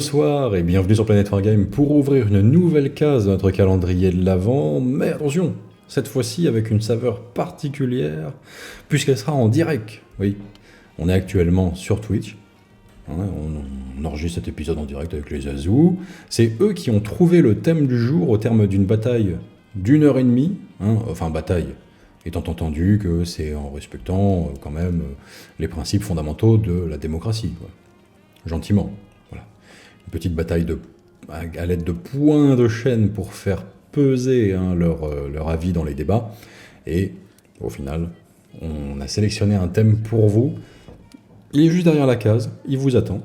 Bonsoir et bienvenue sur Planet Wargame pour ouvrir une nouvelle case de notre calendrier de l'Avent, mais attention, cette fois-ci avec une saveur particulière, puisqu'elle sera en direct. Oui, on est actuellement sur Twitch, on enregistre cet épisode en direct avec les Azous, c'est eux qui ont trouvé le thème du jour au terme d'une bataille d'1 heure et demie, enfin bataille, étant entendu que c'est en respectant quand même les principes fondamentaux de la démocratie, quoi. Gentiment. Une petite bataille à l'aide de points de chaîne pour faire peser leur avis dans les débats. Et au final, on a sélectionné un thème pour vous. Il est juste derrière la case, il vous attend.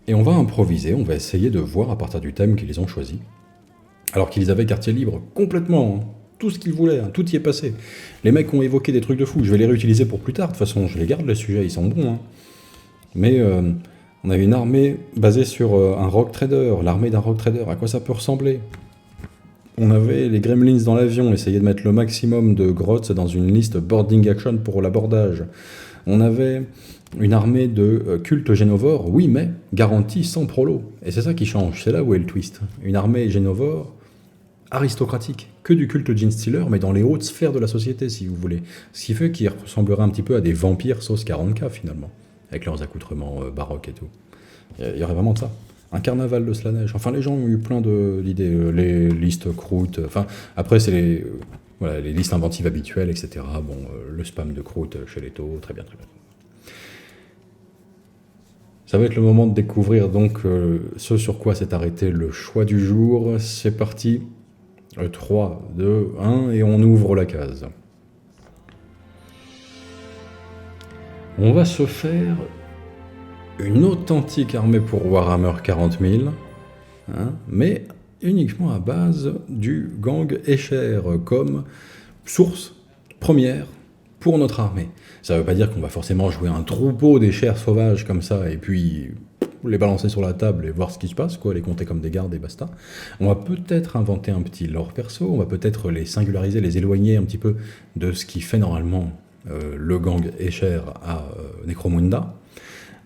Et on va improviser, on va essayer de voir à partir du thème qu'ils ont choisi. Alors qu'ils avaient quartier libre complètement, tout ce qu'ils voulaient, tout y est passé. Les mecs ont évoqué des trucs de fou, je vais les réutiliser pour plus tard, de toute façon je les garde les sujets, ils sont bons. Mais on avait une armée basée sur un rock trader, l'armée d'un rock trader, à quoi ça peut ressembler? On avait les gremlins dans l'avion, essayer de mettre le maximum de grottes dans une liste boarding action pour l'abordage. On avait une armée de culte génovore, oui mais garantie sans prolo. Et c'est ça qui change, c'est là où est le twist. Une armée génovore aristocratique, que du culte Genestealer, mais dans les hautes sphères de la société si vous voulez. Ce qui fait qu'il ressemblerait un petit peu à des vampires sauce 40k finalement, avec leurs accoutrements baroques et tout. Il y aurait vraiment de ça. Un carnaval de Slaneige. Enfin, les gens ont eu plein d'idées. Les listes croûtes. Enfin, après, c'est les listes inventives habituelles, etc. Bon, le spam de croûte chez les taux. Très bien, très bien. Ça va être le moment de découvrir donc ce sur quoi s'est arrêté le choix du jour. C'est parti. 3, 2, 1, et on ouvre la case. On va se faire une authentique armée pour Warhammer 40 000, mais uniquement à base du gang Escher comme source première pour notre armée. Ça ne veut pas dire qu'on va forcément jouer un troupeau d'Escher sauvages comme ça et puis les balancer sur la table et voir ce qui se passe, les compter comme des gardes et basta. On va peut-être inventer un petit lore perso, on va peut-être les singulariser, les éloigner un petit peu de ce qui fait normalement le gang Escher à Necromunda.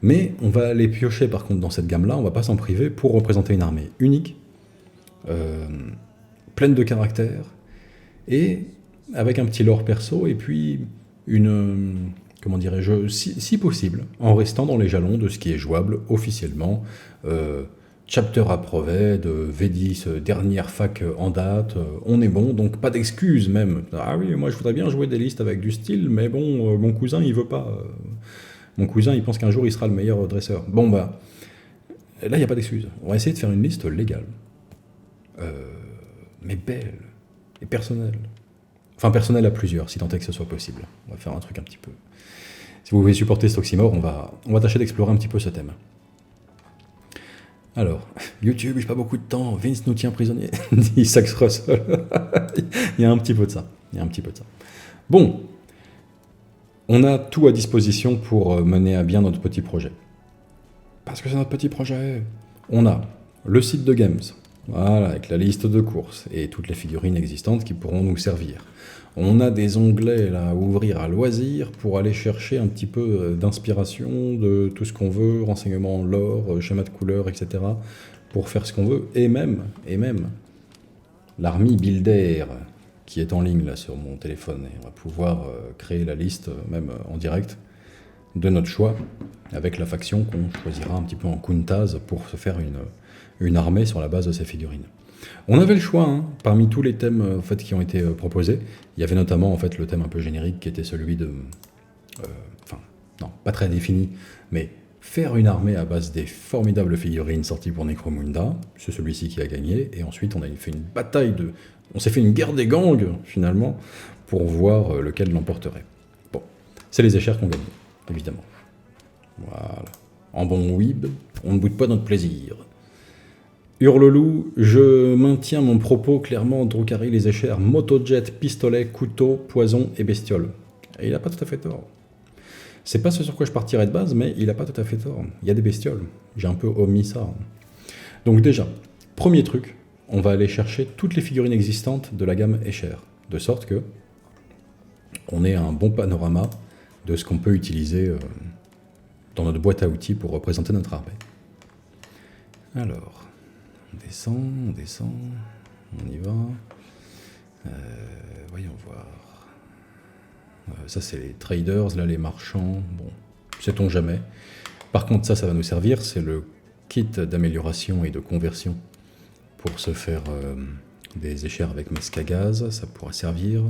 Mais on va les piocher par contre dans cette gamme-là, on va pas s'en priver pour représenter une armée unique, pleine de caractère, et avec un petit lore perso, et puis comment dirais-je, si possible, en restant dans les jalons de ce qui est jouable officiellement, chapter approuvé de V10, dernière fac en date, on est bon, donc pas d'excuses même. Ah oui, moi je voudrais bien jouer des listes avec du style, mais bon, mon cousin il veut pas... Mon cousin, il pense qu'un jour, il sera le meilleur dresseur. Bon, bah, là, il n'y a pas d'excuse. On va essayer de faire une liste légale. Mais belle. Et personnelle. Enfin, personnelle à plusieurs, si tant est que ce soit possible. On va faire un truc un petit peu... Si vous voulez supporter cet oxymore, on va tâcher d'explorer un petit peu ce thème. Alors, YouTube, j'ai pas beaucoup de temps. Vince nous tient prisonniers, dit Sax Russell. Il y a un petit peu de ça. Bon. On a tout à disposition pour mener à bien notre petit projet. Parce que c'est notre petit projet. On a le site de Games, voilà, avec la liste de courses et toutes les figurines existantes qui pourront nous servir. On a des onglets là, à ouvrir à loisir pour aller chercher un petit peu d'inspiration de tout ce qu'on veut, renseignements lore, schéma de couleurs, etc. pour faire ce qu'on veut. Et même l'armée Builder qui est en ligne là sur mon téléphone, et on va pouvoir créer la liste même en direct de notre choix avec la faction qu'on choisira un petit peu en Kuntaz pour se faire une armée sur la base de ces figurines. On avait le choix parmi tous les thèmes en fait, qui ont été proposés. Il y avait notamment en fait le thème un peu générique qui était celui de non, pas très défini, mais faire une armée à base des formidables figurines sorties pour Necromunda, c'est celui-ci qui a gagné, et ensuite on a fait une bataille on s'est fait une guerre des gangs, finalement, pour voir lequel l'emporterait. Bon, c'est les Escher qui ont gagné, évidemment. Voilà. En bon weeb, on ne boude pas notre plaisir. Hurleloup, je maintiens mon propos clairement, Drukhari, les Escher, motojet, pistolet, couteau, poison et bestiole. Et il n'a pas tout à fait tort. C'est pas ce sur quoi je partirais de base, mais il n'a pas tout à fait tort. Il y a des bestioles. J'ai un peu omis ça. Donc déjà, premier truc, on va aller chercher toutes les figurines existantes de la gamme Escher, de sorte que on ait un bon panorama de ce qu'on peut utiliser dans notre boîte à outils pour représenter notre armée. Alors, on descend, on y va. Voyons voir. Ça, c'est les traders, là, les marchands. Bon, sait-on jamais. Par contre, ça va nous servir. C'est le kit d'amélioration et de conversion pour se faire des échères avec masque à gaz. Ça pourra servir.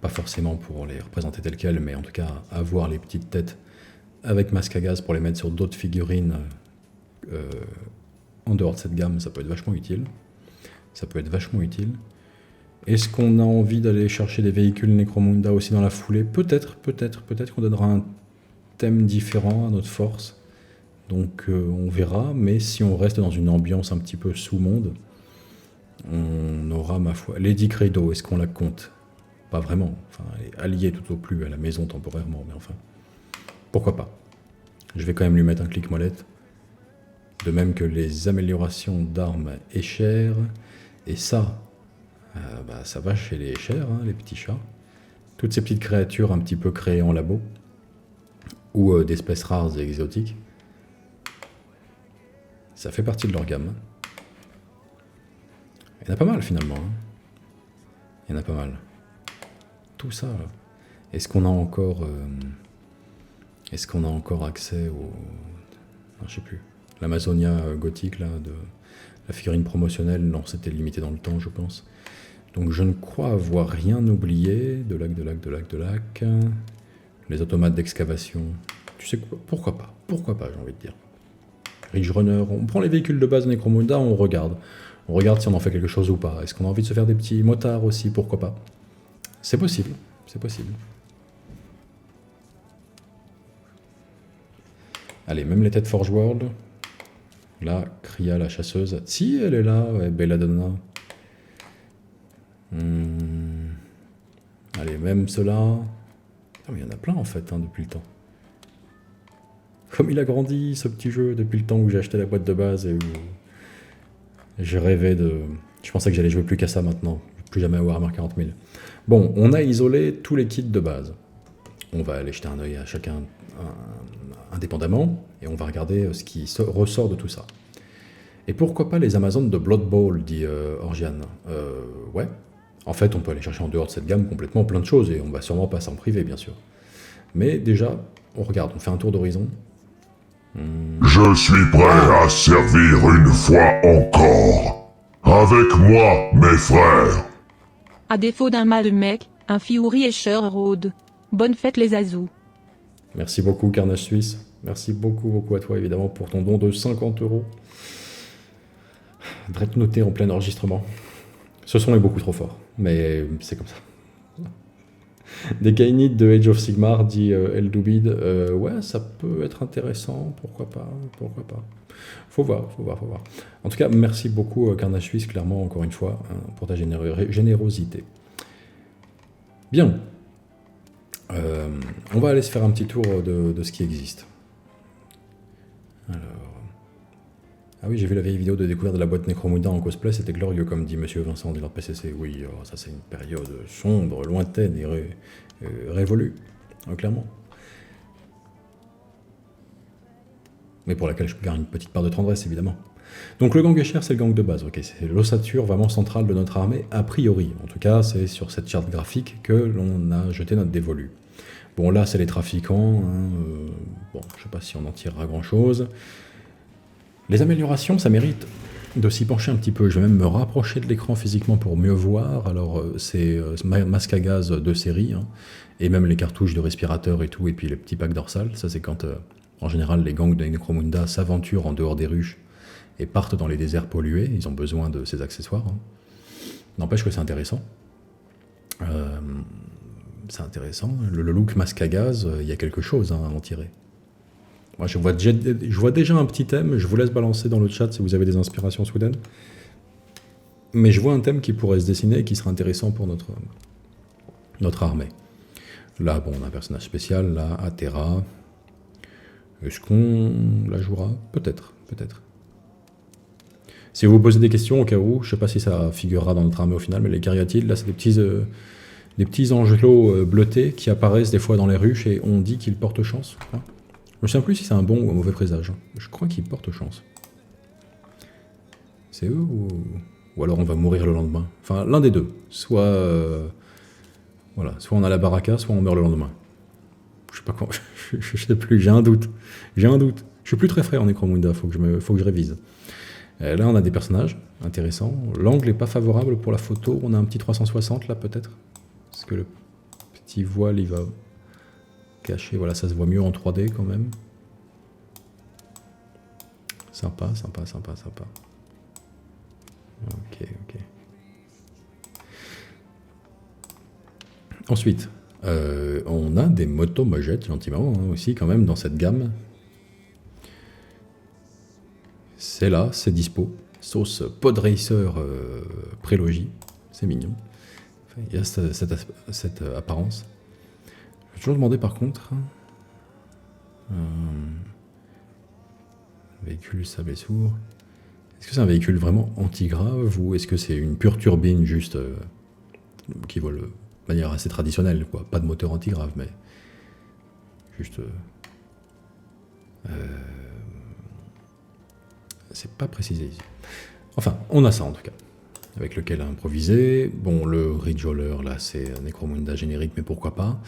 Pas forcément pour les représenter tels quels, mais en tout cas, avoir les petites têtes avec masque à gaz pour les mettre sur d'autres figurines en dehors de cette gamme, ça peut être vachement utile. Est-ce qu'on a envie d'aller chercher des véhicules Necromunda aussi dans la foulée? Peut-être qu'on donnera un thème différent à notre force. Donc on verra, mais si on reste dans une ambiance un petit peu sous-monde, on aura, ma foi, Lady Credo, est-ce qu'on la compte? Pas vraiment, enfin, elle est alliée tout au plus à la maison temporairement, mais enfin, pourquoi pas? Je vais quand même lui mettre un clic-molette. De même que les améliorations d'armes et chères. Et ça, ça va chez les chers, hein, les petits chats. Toutes ces petites créatures un petit peu créées en labo. Ou d'espèces rares et exotiques. Ça fait partie de leur gamme. Il y en a pas mal finalement. Hein. Il y en a pas mal. Tout ça, là. Est-ce qu'on a encore accès au... Non, je sais plus. L'Amazonia gothique, là, de la figurine promotionnelle, non, c'était limité dans le temps, je pense. Donc je ne crois avoir rien oublié. De lac. Les automates d'excavation. Tu sais quoi, pourquoi pas, j'ai envie de dire. Ridge Runner, on prend les véhicules de base de Necromunda, on regarde. On regarde si on en fait quelque chose ou pas. Est-ce qu'on a envie de se faire des petits motards aussi, pourquoi pas. C'est possible. Allez, même les têtes Forge World. Là, Kria, la chasseuse. Si, elle est là, ouais, Belladonna. Allez, même ceux-là. Ah, mais il y en a plein, en fait, hein, depuis le temps. Comme il a grandi, ce petit jeu, depuis le temps où j'ai acheté la boîte de base et où je rêvais de... Je pensais que j'allais jouer plus qu'à ça maintenant. Plus jamais à Warhammer 40 000. Bon, on a isolé tous les kits de base. On va aller jeter un œil à chacun indépendamment, et on va regarder ce qui ressort de tout ça. Et pourquoi pas les Amazones de Blood Bowl, dit Orgiane. Ouais. En fait, on peut aller chercher en dehors de cette gamme complètement plein de choses, et on va sûrement passer en privé, bien sûr. Mais déjà, on regarde, on fait un tour d'horizon. Je suis prêt à servir une fois encore. Avec moi, mes frères. À défaut d'un mal mec, un Fury Escher rôde. Bonne fête les Azous. Merci beaucoup, Carnage Suisse. Merci beaucoup à toi, évidemment, pour ton don de 50 €. Drette noté en plein enregistrement. Ce son est beaucoup trop fort, mais c'est comme ça. Des Kainites de Age of Sigmar, dit Eldoubid. Ouais, ça peut être intéressant, pourquoi pas. Faut voir. En tout cas, merci beaucoup, Carnage Suisse, clairement, encore une fois, hein, pour ta générosité. Bien. On va aller se faire un petit tour de ce qui existe. Alors... Ah oui, j'ai vu la vieille vidéo de découverte de la boîte Necromunda en cosplay, c'était glorieux, comme dit Monsieur Vincent du Lord PCC. Oui, ça c'est une période sombre, lointaine et révolue, clairement. Mais pour laquelle je garde une petite part de tendresse, évidemment. Donc le gang Escher, c'est le gang de base, ok, c'est l'ossature vraiment centrale de notre armée, a priori. En tout cas, c'est sur cette charte graphique que l'on a jeté notre dévolu. Bon, là, c'est les trafiquants, hein, bon, je sais pas si on en tirera grand-chose. Les améliorations, ça mérite de s'y pencher un petit peu. Je vais même me rapprocher de l'écran physiquement pour mieux voir. Alors, c'est masque à gaz de série, hein, et même les cartouches de respirateur et tout, et puis les petits packs dorsales. Ça, c'est quand, en général, les gangs de Necromunda s'aventurent en dehors des ruches et partent dans les déserts pollués. Ils ont besoin de ces accessoires. Hein. N'empêche que c'est intéressant. Le look masque à gaz, il y a quelque chose à en tirer. Moi, je vois déjà un petit thème. Je vous laisse balancer dans le chat si vous avez des inspirations soudaines. Mais je vois un thème qui pourrait se dessiner et qui serait intéressant pour notre armée. Là, bon, on a un personnage spécial. Là, Atera. Est-ce qu'on la jouera? Peut-être. Si vous vous posez des questions, au cas où, je ne sais pas si ça figurera dans notre armée au final, mais les Cariatides, là, c'est des petits angelots bleutés qui apparaissent des fois dans les ruches et on dit qu'ils portent chance, je crois. Je ne sais plus si c'est un bon ou un mauvais présage. Je crois qu'ils portent chance. C'est eux ou alors on va mourir le lendemain. Enfin, l'un des deux. Soit on a la baraka, soit on meurt le lendemain. Je sais pas quoi. Je sais plus. J'ai un doute. Je suis plus très frais en Necromunda. Faut que je révise. Là, on a des personnages intéressants. L'angle est pas favorable pour la photo. On a un petit 360 là, peut-être. Parce que le petit voile, il va cacher. Voilà, ça se voit mieux en 3D quand même. Sympa. Ok. Ensuite, on a des motos-mojettes, gentiment, hein, aussi, quand même, dans cette gamme. C'est là, c'est dispo. Sauce Podracer prélogie. C'est mignon. Enfin, il y a cette apparence. Je vais toujours demander, par contre... véhicule sable et sourd. Est-ce que c'est un véhicule vraiment anti-grave ou est-ce que c'est une pure turbine juste qui vole de manière assez traditionnelle, quoi. Pas de moteur anti-grave, mais juste... c'est pas précisé ici. Enfin, on a ça en tout cas, avec lequel improviser. Bon, le Ridgeoller, là, c'est un Necromunda générique, mais pourquoi pas.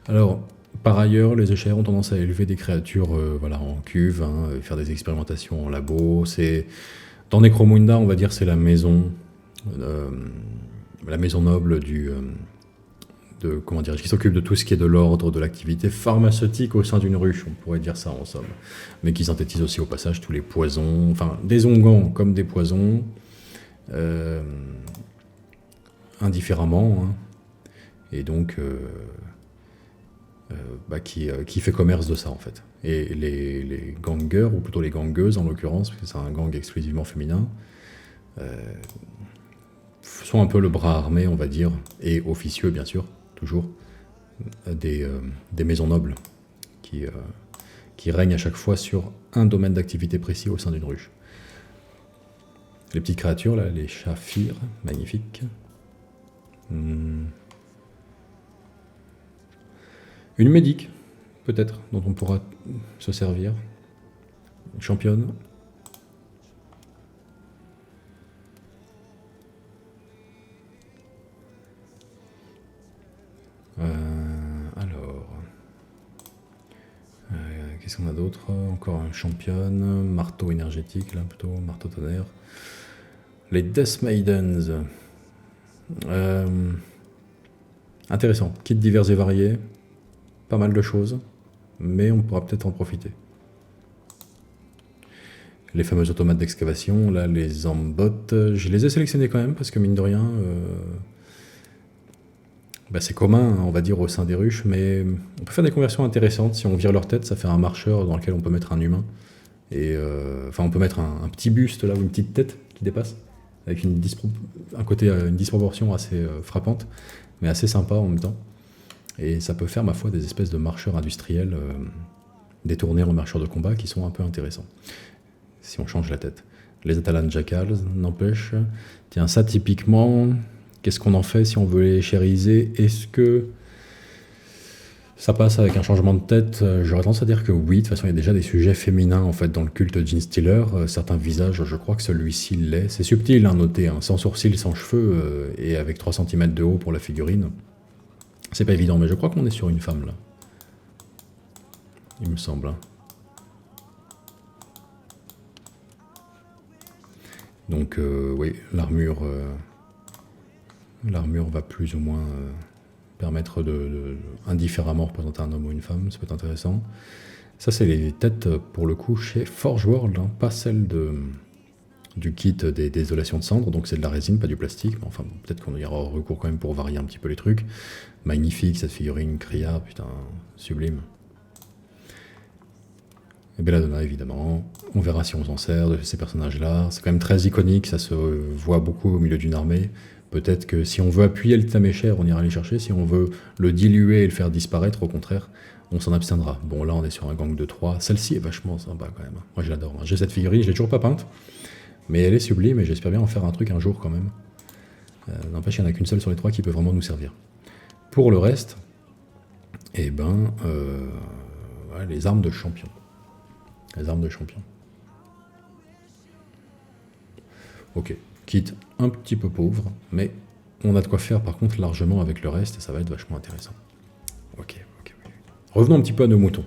Alors, par ailleurs, les échelles ont tendance à élever des créatures en cuve, hein, faire des expérimentations en labo. Dans Necromunda, on va dire, c'est la maison noble qui s'occupe de tout ce qui est de l'ordre de l'activité pharmaceutique au sein d'une ruche, on pourrait dire ça en somme, mais qui synthétise aussi au passage tous les poisons, enfin des onguents comme des poisons, indifféremment, hein, et donc qui fait commerce de ça en fait. Et les gangers, ou plutôt les gangeuses en l'occurrence, parce que c'est un gang exclusivement féminin, sont un peu le bras armé, on va dire, et officieux bien sûr, toujours, des maisons nobles qui règnent à chaque fois sur un domaine d'activité précis au sein d'une ruche. Les petites créatures, là, les chaffirs, magnifiques. Une médic, peut-être, dont on pourra se servir. Une championne. Qu'est-ce qu'on a d'autre? Encore un championne, marteau énergétique, là plutôt, marteau tonnerre. Les Death Maidens. Intéressant, kits divers et variés, pas mal de choses, mais on pourra peut-être en profiter. Les fameux automates d'excavation, là, les Ambot, je les ai sélectionnés quand même, parce que mine de rien... c'est commun, on va dire, au sein des ruches, mais on peut faire des conversions intéressantes. Si on vire leur tête, ça fait un marcheur dans lequel on peut mettre un humain. Et on peut mettre un petit buste là, ou une petite tête qui dépasse, avec une disproportion assez frappante, mais assez sympa en même temps. Et ça peut faire, ma foi, des espèces de marcheurs industriels détournés en marcheurs de combat qui sont un peu intéressants, si on change la tête. Les Atalan Jackals, n'empêche. Tiens, ça typiquement... Qu'est-ce qu'on en fait si on veut les chériser? Est-ce que ça passe avec un changement de tête? J'aurais tendance à dire que oui. De toute façon, il y a déjà des sujets féminins en fait dans le culte Genestealer. Certains visages, je crois que celui-ci l'est. C'est subtil, hein, noté, hein, sans sourcils, sans cheveux, et avec 3 cm de haut pour la figurine. C'est pas évident, mais je crois qu'on est sur une femme là. Il me semble. Hein. Donc oui, l'armure... L'armure va plus ou moins permettre de indifféremment représenter un homme ou une femme, ça peut être intéressant. Ça, c'est les têtes, pour le coup, chez Forge World, hein, pas celle du kit des désolations de cendres, donc c'est de la résine, pas du plastique, mais enfin, peut-être qu'on y aura recours quand même pour varier un petit peu les trucs. Magnifique, cette figurine, criard, putain, sublime. Et Belladonna, évidemment. On verra si on s'en sert de ces personnages-là. C'est quand même très iconique, ça se voit beaucoup au milieu d'une armée. Peut-être que si on veut appuyer le tamécher, on ira les chercher. Si on veut le diluer et le faire disparaître, au contraire, on s'en abstiendra. Bon, là, on est sur un gang de 3. Celle-ci est vachement sympa, quand même. Moi, je l'adore. J'ai cette figurine, je l'ai toujours pas peinte. Mais elle est sublime et j'espère bien en faire un truc un jour, quand même. N'empêche, il n'y en a qu'une seule sur les 3 qui peut vraiment nous servir. Pour le reste, les armes de champion. Les armes de champion. Ok, kit un petit peu pauvre, mais on a de quoi faire par contre largement avec le reste et ça va être vachement intéressant. Ok. Revenons un petit peu à nos moutons.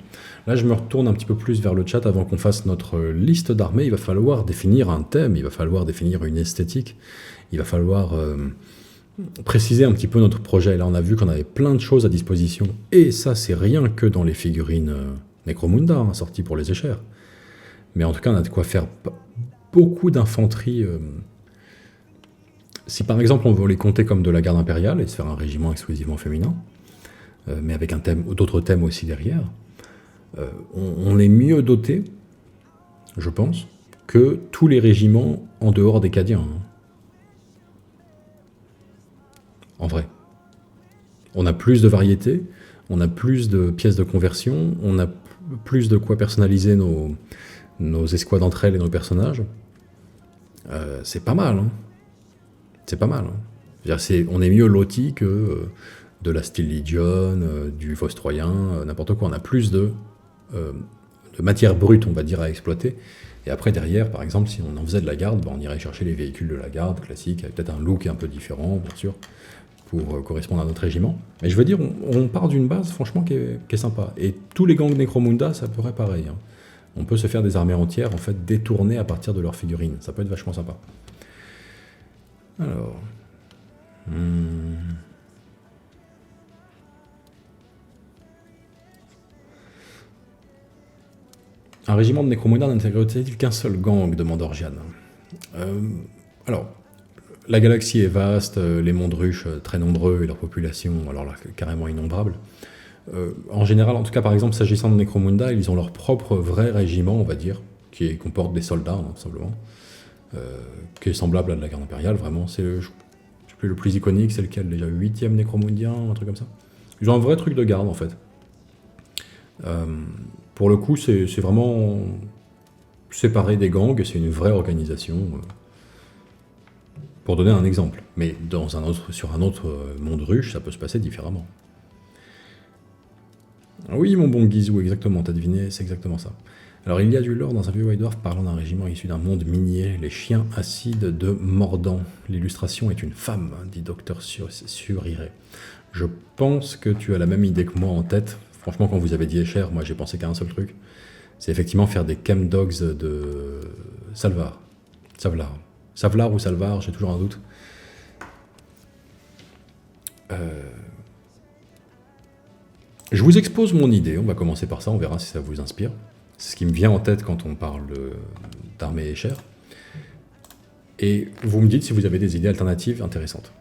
Là, je me retourne un petit peu plus vers le chat avant qu'on fasse notre liste d'armées. Il va falloir définir un thème, il va falloir définir une esthétique, il va falloir préciser un petit peu notre projet. Là, on a vu qu'on avait plein de choses à disposition. Et ça, c'est rien que dans les figurines Necromunda, sorties pour les échères. Mais en tout cas, on a de quoi faire beaucoup d'infanterie. Si par exemple, on veut les compter comme de la garde impériale et se faire un régiment exclusivement féminin, mais avec d'autres thèmes aussi derrière, on est mieux doté, je pense, que tous les régiments en dehors des Cadiens. En vrai. On a plus de variété, on a plus de pièces de conversion, on a plus de quoi personnaliser nos escouades entre elles et nos personnages. C'est pas mal, hein. C'est pas mal. Hein. On est mieux loti que de la Steel Legion, du Vostroyen, n'importe quoi. On a plus de matière brute, on va dire, à exploiter. Et après, derrière, par exemple, si on en faisait de la garde, on irait chercher les véhicules de la garde classique, avec peut-être un look un peu différent, bien sûr, pour correspondre à notre régiment. Mais je veux dire, on part d'une base, franchement, qui est sympa. Et tous les gangs Necromunda, ça pourrait pareil. Hein. On peut se faire des armées entières, en fait, détournées à partir de leurs figurines. Ça peut être vachement sympa. Alors... Un régiment de Necromunda n'intègre-t-il qu'un seul gang, demande Orgiane. Alors, la galaxie est vaste, les mondes ruches très nombreux et leur population, alors là, carrément innombrable. En général, en tout cas, par exemple, s'agissant de Necromunda, ils ont leur propre vrai régiment, on va dire, qui comporte des soldats, hein, tout simplement, qui est semblable à de la garde impériale, vraiment. C'est je sais plus, le plus iconique, c'est lequel déjà 8e Necromundien, un truc comme ça. Ils ont un vrai truc de garde, en fait. Pour le coup, c'est vraiment séparé des gangs, c'est une vraie organisation. Pour donner un exemple. Mais sur un autre monde ruche, ça peut se passer différemment. Oui, mon bon Guizou, exactement, t'as deviné, c'est exactement ça. Alors, il y a du lore dans un vieux White Dwarf parlant d'un régiment issu d'un monde minier, les chiens acides de Mordant. L'illustration est une femme, dit Docteur Suriré. Je pense que tu as la même idée que moi en tête. Franchement, quand vous avez dit Escher, moi j'ai pensé qu'à un seul truc. C'est effectivement faire des chemdogs de Savlar ou Salvar, j'ai toujours un doute. Je vous expose mon idée, on va commencer par ça, on verra si ça vous inspire. C'est ce qui me vient en tête quand on parle d'armée Escher. Et vous me dites si vous avez des idées alternatives intéressantes.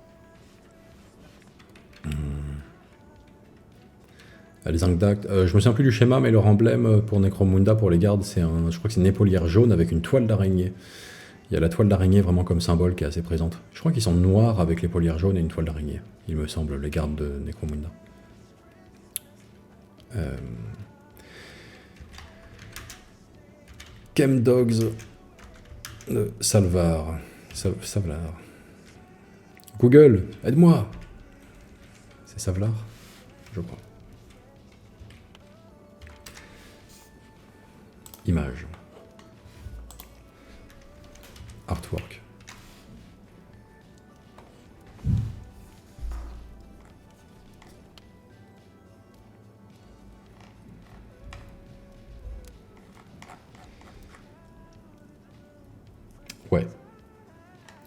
Les Angdact, je me souviens plus du schéma, mais leur emblème pour Necromunda, pour les gardes, je crois que c'est une épaulière jaune avec une toile d'araignée. Il y a la toile d'araignée vraiment comme symbole qui est assez présente. Je crois qu'ils sont noirs avec l'épaulière jaune et une toile d'araignée, il me semble, les gardes de Necromunda. Chemdogs de Savlar. Google, aide-moi. C'est Savlar, je crois. Image. Artwork.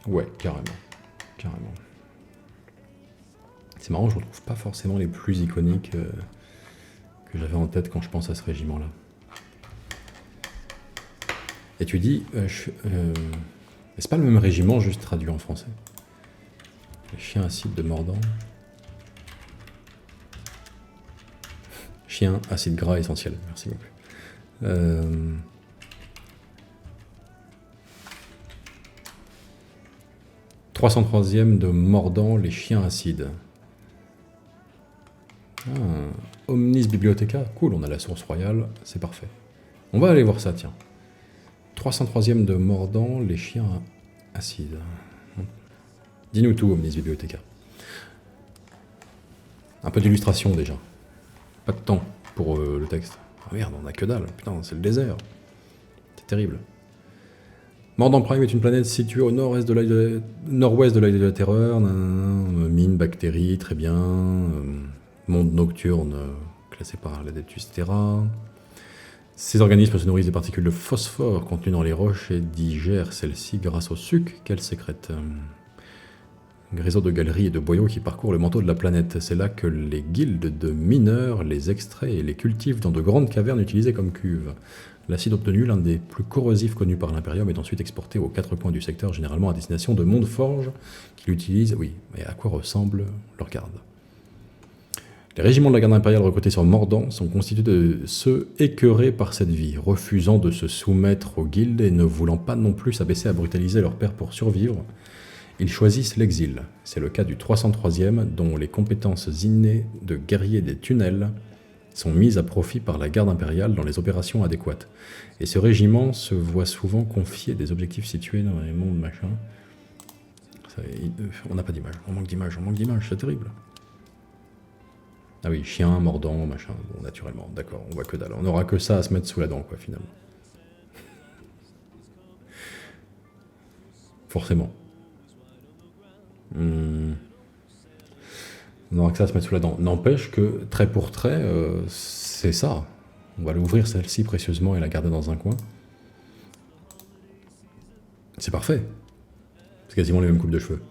Ouais, carrément. C'est marrant, je ne retrouve pas forcément les plus iconiques que j'avais en tête quand je pense à ce régiment-là. Et tu dis, c'est pas le même régiment, juste traduit en français. Les chiens acides de Mordant. Chien acide gras essentiel, merci beaucoup. 303e de Mordant, les chiens acides. Omnis Bibliotheca, cool, on a la source royale, c'est parfait. On va aller voir ça, tiens. 303e de Mordant, les chiens acides. Dis-nous tout, Omnis Bibliotheca. Un peu d'illustration déjà. Pas de temps pour le texte. Ah merde, on a que dalle, putain, c'est le désert. C'est terrible. Mordant Prime est une planète située au nord-ouest de l'œil de la Terreur. Mine, bactéries, très bien. Monde nocturne, classé par l'Adeptus Terra. Ces organismes se nourrissent des particules de phosphore contenues dans les roches et digèrent celles-ci grâce au suc qu'elles sécrètent. Un réseau de galeries et de boyaux qui parcourent le manteau de la planète. C'est là que les guildes de mineurs les extraient et les cultivent dans de grandes cavernes utilisées comme cuves. L'acide obtenu, l'un des plus corrosifs connus par l'Imperium, est ensuite exporté aux quatre coins du secteur, généralement à destination de Mondeforge, qui l'utilise. Oui, mais à quoi ressemble leur garde? Les régiments de la garde impériale recrutés sur Mordant sont constitués de ceux écœurés par cette vie, refusant de se soumettre aux guildes et ne voulant pas non plus s'abaisser à brutaliser leur père pour survivre. Ils choisissent l'exil. C'est le cas du 303e, dont les compétences innées de guerrier des tunnels sont mises à profit par la garde impériale dans les opérations adéquates. Et ce régiment se voit souvent confier des objectifs situés dans les mondes machin. On n'a pas d'image, on manque d'image, c'est terrible. Ah oui, chien, mordant, machin, bon, naturellement, d'accord, on voit que dalle. On n'aura que ça à se mettre sous la dent, quoi, finalement. Forcément. On n'aura que ça à se mettre sous la dent. N'empêche que, trait pour trait, c'est ça. On va l'ouvrir, celle-ci, précieusement, et la garder dans un coin. C'est parfait. C'est quasiment les mêmes coupes de cheveux.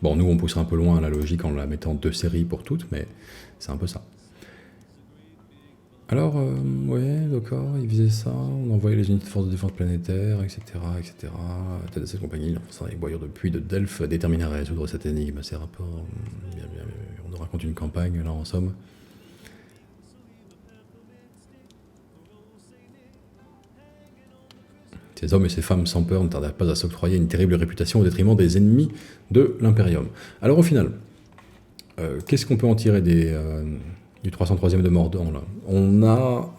Bon, nous, on poussera un peu loin la logique en la mettant 2 séries pour toutes, mais c'est un peu ça. Alors, ouais, d'accord, ils faisaient ça, on envoyait les unités de force de défense planétaire, etc., etc. Tête de cette compagnie, les boyaux de puits de Delphes déterminés à résoudre cette énigme. Ces rapports, on nous raconte une campagne, là, en somme. Ces hommes et ces femmes sans peur ne tardèrent pas à s'octroyer une terrible réputation au détriment des ennemis de l'Imperium. Alors au final, qu'est-ce qu'on peut en tirer du 303e de Mordant là? On a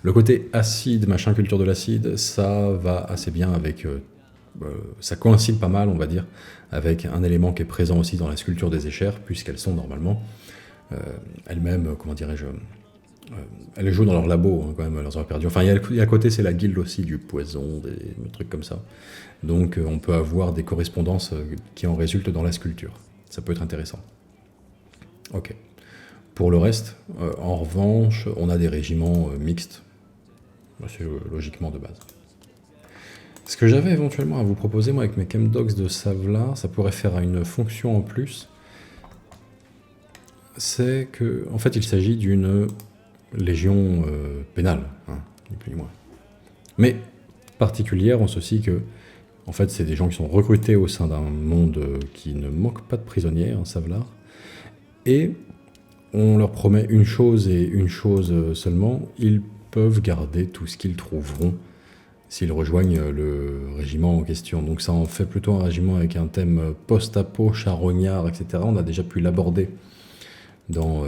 le côté acide, machin, culture de l'acide, ça va assez bien avec... ça coïncide pas mal, on va dire, avec un élément qui est présent aussi dans la sculpture des échères, puisqu'elles sont normalement elles-mêmes, comment dirais-je... elles jouent dans leur labo, hein, quand même, elles ont perdu. Enfin, il y a à côté, c'est la guilde aussi du poison, des trucs comme ça. Donc, on peut avoir des correspondances qui en résultent dans la sculpture. Ça peut être intéressant. Ok. Pour le reste, en revanche, on a des régiments mixtes. C'est logiquement de base. Ce que j'avais éventuellement à vous proposer, moi, avec mes Chemdogs de Savlar, ça pourrait faire une fonction en plus. C'est que, en fait, il s'agit d'une légion pénale, hein, ni plus ni moins. Mais particulière en ceci que, en fait, c'est des gens qui sont recrutés au sein d'un monde qui ne manque pas de prisonniers, hein, Savlar, et on leur promet une chose et une chose seulement, ils peuvent garder tout ce qu'ils trouveront s'ils rejoignent le régiment en question. Donc ça en fait plutôt un régiment avec un thème post-apo, charognard, etc. On a déjà pu l'aborder dans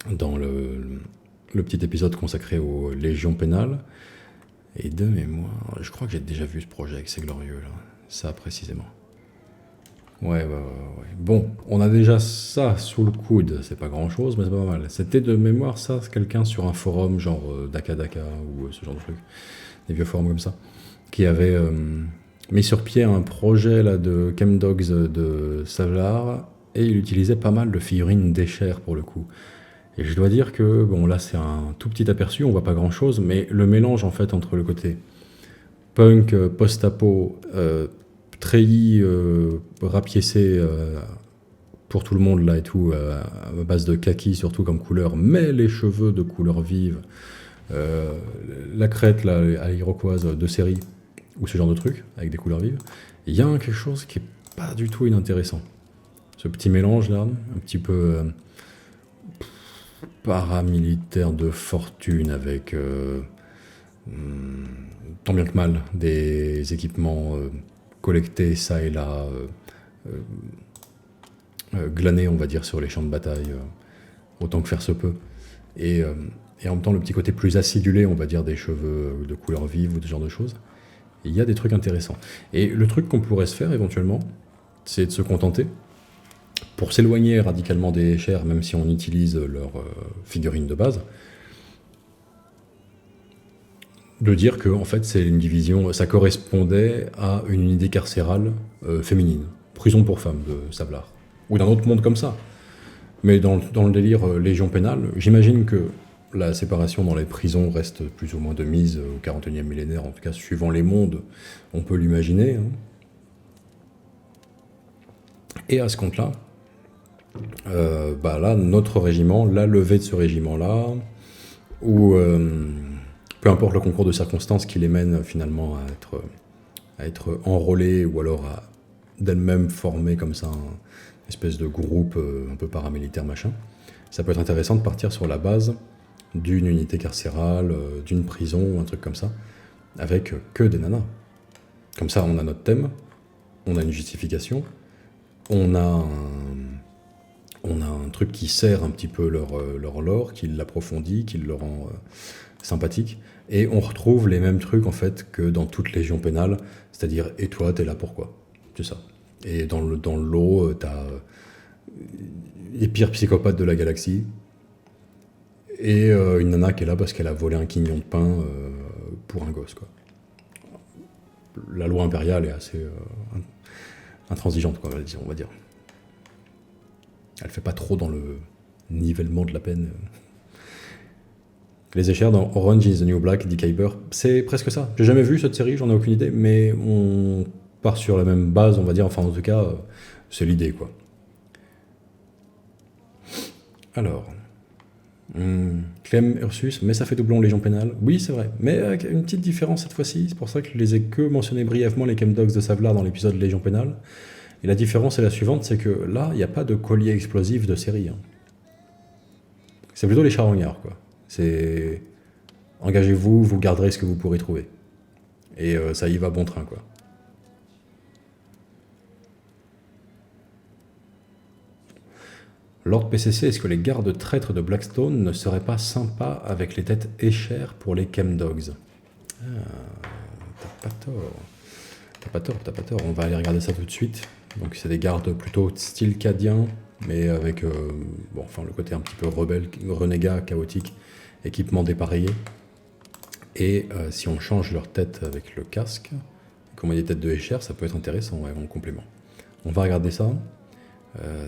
le petit épisode consacré aux légions pénales. Et de mémoire, je crois que j'ai déjà vu ce projet avec ces glorieux là, ça précisément. Ouais. Bon, on a déjà ça sous le coude, c'est pas grand chose, mais c'est pas mal. C'était de mémoire ça, quelqu'un sur un forum genre Daka ou ce genre de truc, des vieux forums comme ça, qui avait mis sur pied un projet là de Chemdogs de Savlar, et il utilisait pas mal de figurines d'échères pour le coup. Et je dois dire que, bon là c'est un tout petit aperçu, on voit pas grand chose, mais le mélange en fait entre le côté punk, post-apo, treillis, rapiécé pour tout le monde là et tout, à base de kaki surtout comme couleur, mais les cheveux de couleur vive, la crête là, à l'iroquoise de série, ou ce genre de truc, avec des couleurs vives, il y a quelque chose qui est pas du tout inintéressant. Ce petit mélange là, un petit peu paramilitaire de fortune avec tant bien que mal des équipements collectés ça et là, glanés on va dire sur les champs de bataille, autant que faire se peut, et en même temps le petit côté plus acidulé on va dire des cheveux de couleur vive ou ce genre de choses. Il y a des trucs intéressants. Et le truc qu'on pourrait se faire éventuellement, c'est de se contenter, pour s'éloigner radicalement des échères, même si on utilise leurs figurines de base, de dire que en fait c'est une division, ça correspondait à une unité carcérale féminine, prison pour femmes de Savlar, ou d'un autre monde comme ça. Mais dans le délire légion pénale, j'imagine que la séparation dans les prisons reste plus ou moins de mise au 41e millénaire, en tout cas suivant les mondes, on peut l'imaginer. Hein. Et à ce compte-là, là, notre régiment, la levée de ce régiment-là, ou peu importe le concours de circonstances qui les mène finalement à être enrôlés ou alors à d'elles-mêmes former comme ça une espèce de groupe un peu paramilitaire machin, ça peut être intéressant de partir sur la base d'une unité carcérale, d'une prison, un truc comme ça, avec que des nanas. Comme ça, on a notre thème, on a une justification, on a un truc qui sert un petit peu leur lore, qui l'approfondit, qui le rend sympathique, et on retrouve les mêmes trucs en fait que dans toute légion pénale, c'est-à-dire et toi t'es là pourquoi, c'est ça. Et dans le lot t'as les pires psychopathes de la galaxie et une nana qui est là parce qu'elle a volé un quignon de pain pour un gosse quoi. La loi impériale est assez intransigeante quoi, on va dire. Elle fait pas trop dans le nivellement de la peine. Les échères dans Orange is the New Black, dit Kyber, c'est presque ça. J'ai jamais vu cette série, j'en ai aucune idée, mais on part sur la même base, on va dire, enfin en tout cas, c'est l'idée quoi. Alors, Clem Ursus, mais ça fait doublon Légion pénale. Oui, c'est vrai, mais avec une petite différence cette fois-ci, c'est pour ça que je les ai que mentionné brièvement les Chemdogs de Savlar dans l'épisode Légion pénale. Et la différence est la suivante, c'est que là, il n'y a pas de collier explosif de série. Hein. C'est plutôt les charognards, quoi. C'est... Engagez-vous, vous garderez ce que vous pourrez trouver. Et ça y va bon train, quoi. Lord PCC, est-ce que les gardes traîtres de Blackstone ne seraient pas sympas avec les têtes échères pour les Chemdogs? T'as pas tort. T'as pas tort. On va aller regarder ça tout de suite. Donc c'est des gardes plutôt style cadien, mais avec le côté un petit peu rebelle, renégat, chaotique, équipement dépareillé. Et si on change leur tête avec le casque, comme il y a des têtes de échère, ça peut être intéressant en complément. On va regarder ça.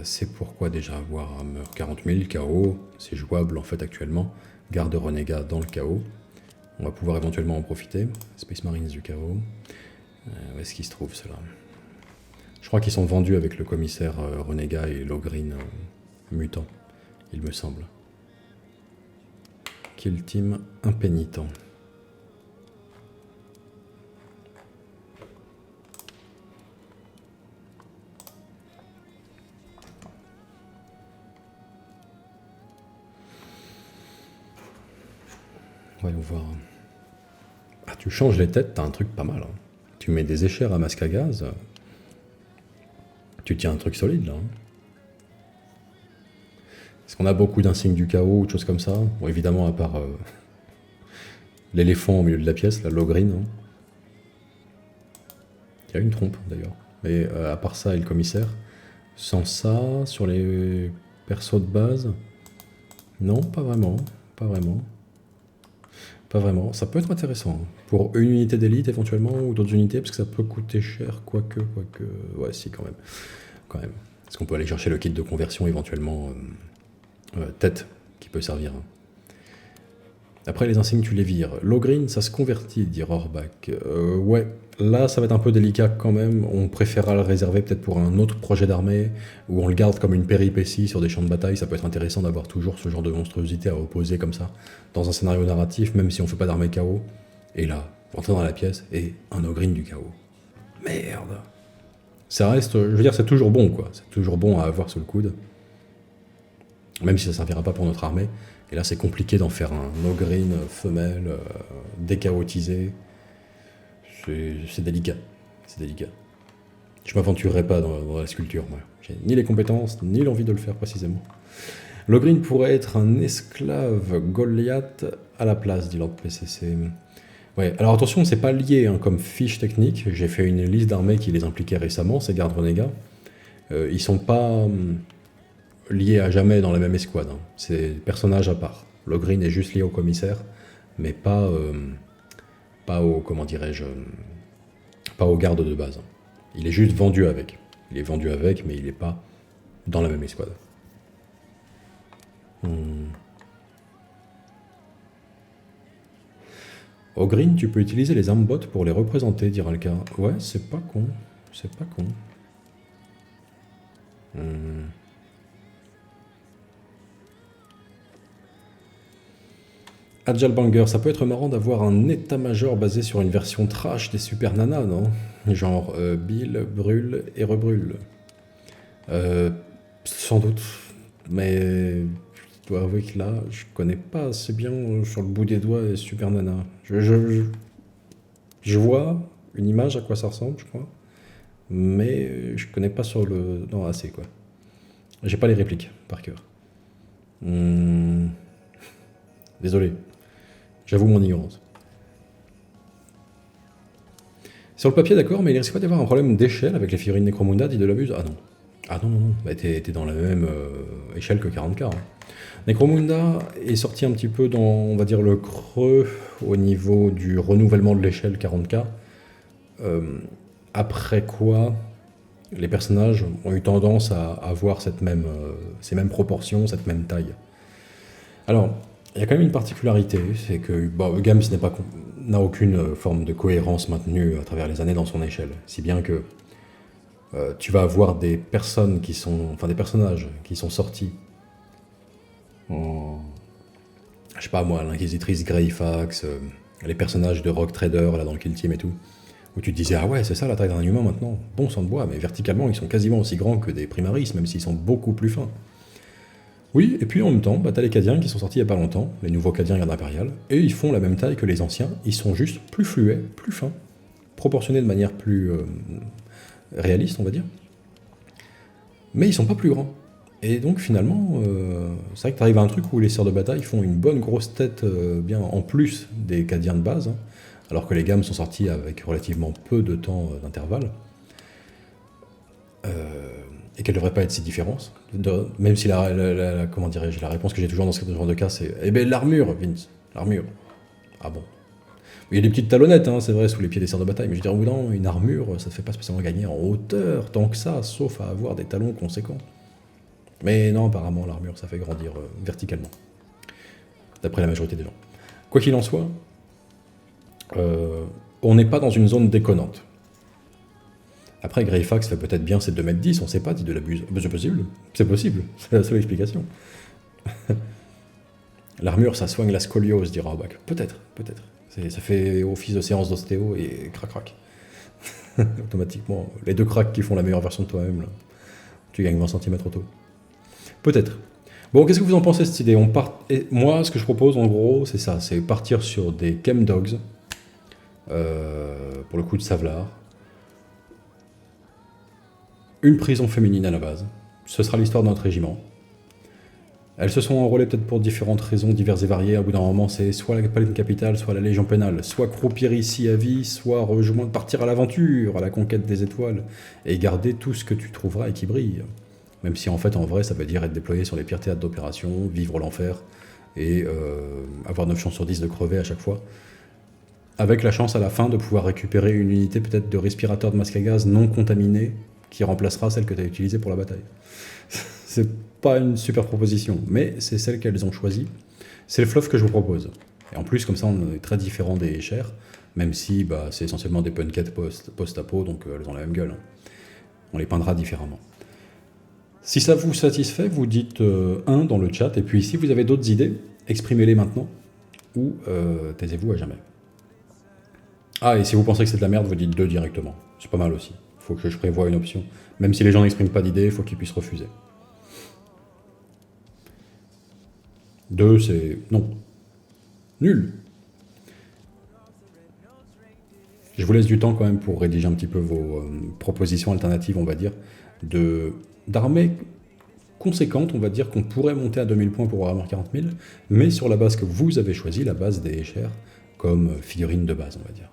C'est pourquoi déjà avoir Hammer 40 000 KO, c'est jouable en fait actuellement. Garde renégat dans le chaos. On va pouvoir éventuellement en profiter. Space Marines du chaos. Où est-ce qu'ils se trouvent ceux-là? Je crois qu'ils sont vendus avec le commissaire renégat et Logreen mutant, il me semble. Kill Team impénitent. Voyons voir. Ah, tu changes les têtes, t'as un truc pas mal. Hein. Tu mets des échères à masque à gaz. Tu tiens un truc solide là. Hein. Est-ce qu'on a beaucoup d'insignes du chaos ou de choses comme ça? Bon, évidemment, à part l'éléphant au milieu de la pièce, la Logreen. Hein. Il y a une trompe d'ailleurs. Mais à part ça et le commissaire, sans ça, sur les persos de base, non, pas vraiment. Pas vraiment. Pas vraiment. Ça peut être intéressant. Hein. Pour une unité d'élite éventuellement, ou d'autres unités, parce que ça peut coûter cher, quoique. Ouais, si, quand même. Est-ce qu'on peut aller chercher le kit de conversion éventuellement tête, qui peut servir. Hein. Après, les insignes, tu les vires. Logreen, ça se convertit, dit Rohrbach. Ouais, là, ça va être un peu délicat quand même. On préférera le réserver peut-être pour un autre projet d'armée, où on le garde comme une péripétie sur des champs de bataille. Ça peut être intéressant d'avoir toujours ce genre de monstruosité à opposer comme ça, dans un scénario narratif, même si on fait pas d'armée chaos. Et là, rentrer dans la pièce, et un Logreen du chaos. Merde. Ça reste, je veux dire, c'est toujours bon, quoi. C'est toujours bon à avoir sous le coude. Même si ça ne servira pas pour notre armée. Et là, c'est compliqué d'en faire un Logreen femelle, déchaotisé. C'est délicat. C'est délicat. Je m'aventurerai pas dans la sculpture, moi. J'ai ni les compétences, ni l'envie de le faire précisément. Logreen pourrait être un esclave Goliath à la place, dit Lord PCC. Ouais, alors attention, c'est pas lié hein, comme fiche technique. J'ai fait une liste d'armées qui les impliquait récemment, ces gardes renégats. Ils sont pas liés à jamais dans la même escouade. Hein. C'est des personnages à part. Logreen est juste lié au commissaire, mais pas pas au, comment dirais-je, pas au garde de base. Il est juste vendu avec. Il est vendu avec, mais il n'est pas dans la même escouade. Au green, tu peux utiliser les armbots pour les représenter, dira le cas. Ouais, c'est pas con. C'est pas con. Agile Banger, ça peut être marrant d'avoir un état-major basé sur une version trash des Super Nana, non? Genre Bill, brûle et rebrûle. Sans doute. Mais je dois avouer que là, je connais pas assez bien sur le bout des doigts les Super Nana. Je vois une image à quoi ça ressemble, je crois. Mais je connais pas sur le... Non, assez quoi. J'ai pas les répliques par cœur. Désolé. J'avoue mon ignorance. Sur le papier, d'accord, mais il risque pas d'y avoir un problème d'échelle avec les figurines Necromunda, dit de l'abuse. Ah non. Ah non, non, non. Bah, t'es dans la même échelle que 40K. Hein. Necromunda est sorti un petit peu dans, on va dire, le creux au niveau du renouvellement de l'échelle 40K. Après quoi, les personnages ont eu tendance à avoir ces mêmes proportions, cette même taille. Alors, il y a quand même une particularité, c'est que Gams n'a aucune forme de cohérence maintenue à travers les années dans son échelle. Si bien que tu vas avoir des personnages qui sont sortis en, je sais pas moi, l'inquisitrice Greyfax, les personnages de Rogue Trader là dans le Kill Team et tout, où tu te disais ah ouais c'est ça la taille d'un humain maintenant, bon sang de bois, mais verticalement ils sont quasiment aussi grands que des Primaris, même s'ils sont beaucoup plus fins. Oui, et puis en même temps, t'as les Cadiens qui sont sortis il y a pas longtemps, les nouveaux Cadiens Garde Impériale, et ils font la même taille que les anciens, ils sont juste plus fluets, plus fins, proportionnés de manière plus réaliste, on va dire. Mais ils sont pas plus grands. Et donc finalement, c'est vrai que t'arrives à un truc où les sœurs de bataille font une bonne grosse tête bien en plus des Cadiens de base, hein, alors que les gammes sont sorties avec relativement peu de temps d'intervalle. Et qu'elle ne devrait pas être si différente. Même si comment dirais-je, la réponse que j'ai toujours dans ce genre de cas, c'est eh ben l'armure, Vince, l'armure. Ah bon. Il y a des petites talonnettes, hein, c'est vrai, sous les pieds des sœurs de bataille, mais je dirais, non, une armure, ça ne te fait pas spécialement gagner en hauteur tant que ça, sauf à avoir des talons conséquents. Mais non, apparemment, l'armure, ça fait grandir verticalement. D'après la majorité des gens. Quoi qu'il en soit, on n'est pas dans une zone déconnante. Après, Greyfax fait peut-être bien ses 2m10, on sait pas, dit de l'abuse. C'est possible, c'est la seule explication. L'armure, ça soigne la scoliose, dit Rauback. Peut-être. Ça fait office de séance d'ostéo et crac. Automatiquement, les deux cracks qui font la meilleure version de toi-même, là. Tu gagnes 20 cm auto. Peut-être. Bon, qu'est-ce que vous en pensez de cette idée? Et moi, ce que je propose, en gros, c'est ça, c'est partir sur des chemdogs, pour le coup de Savlar. Une prison féminine à la base. Ce sera l'histoire de notre régiment. Elles se sont enrôlées peut-être pour différentes raisons diverses et variées. Au bout d'un moment, c'est soit la Paladine Capitale, soit la Légion Pénale, soit croupir ici à vie, soit partir à l'aventure, à la conquête des étoiles, et garder tout ce que tu trouveras et qui brille. Même si en fait, en vrai, ça veut dire être déployé sur les pires théâtres d'opération, vivre l'enfer, et avoir 9 chances sur 10 de crever à chaque fois. Avec la chance à la fin de pouvoir récupérer une unité peut-être de respirateur de masque à gaz non contaminé, qui remplacera celle que tu as utilisée pour la bataille. C'est pas une super proposition, mais c'est celle qu'elles ont choisie. C'est le fluff que je vous propose. Et en plus, comme ça, on est très différent des chers, même si c'est essentiellement des punkettes post-apo, donc elles ont la même gueule. On les peindra différemment. Si ça vous satisfait, vous dites 1 dans le chat, et puis si vous avez d'autres idées, exprimez-les maintenant, ou taisez-vous à jamais. Ah, et si vous pensez que c'est de la merde, vous dites 2 directement. C'est pas mal aussi. Faut que je prévoie une option. Même si les gens n'expriment pas d'idées, il faut qu'ils puissent refuser. 2, c'est non. Nul. Je vous laisse du temps quand même pour rédiger un petit peu vos propositions alternatives, on va dire, d'armées conséquentes, on va dire, qu'on pourrait monter à 2000 points pour avoir 40 000, mais sur la base que vous avez choisie, la base des chers, comme figurine de base, on va dire.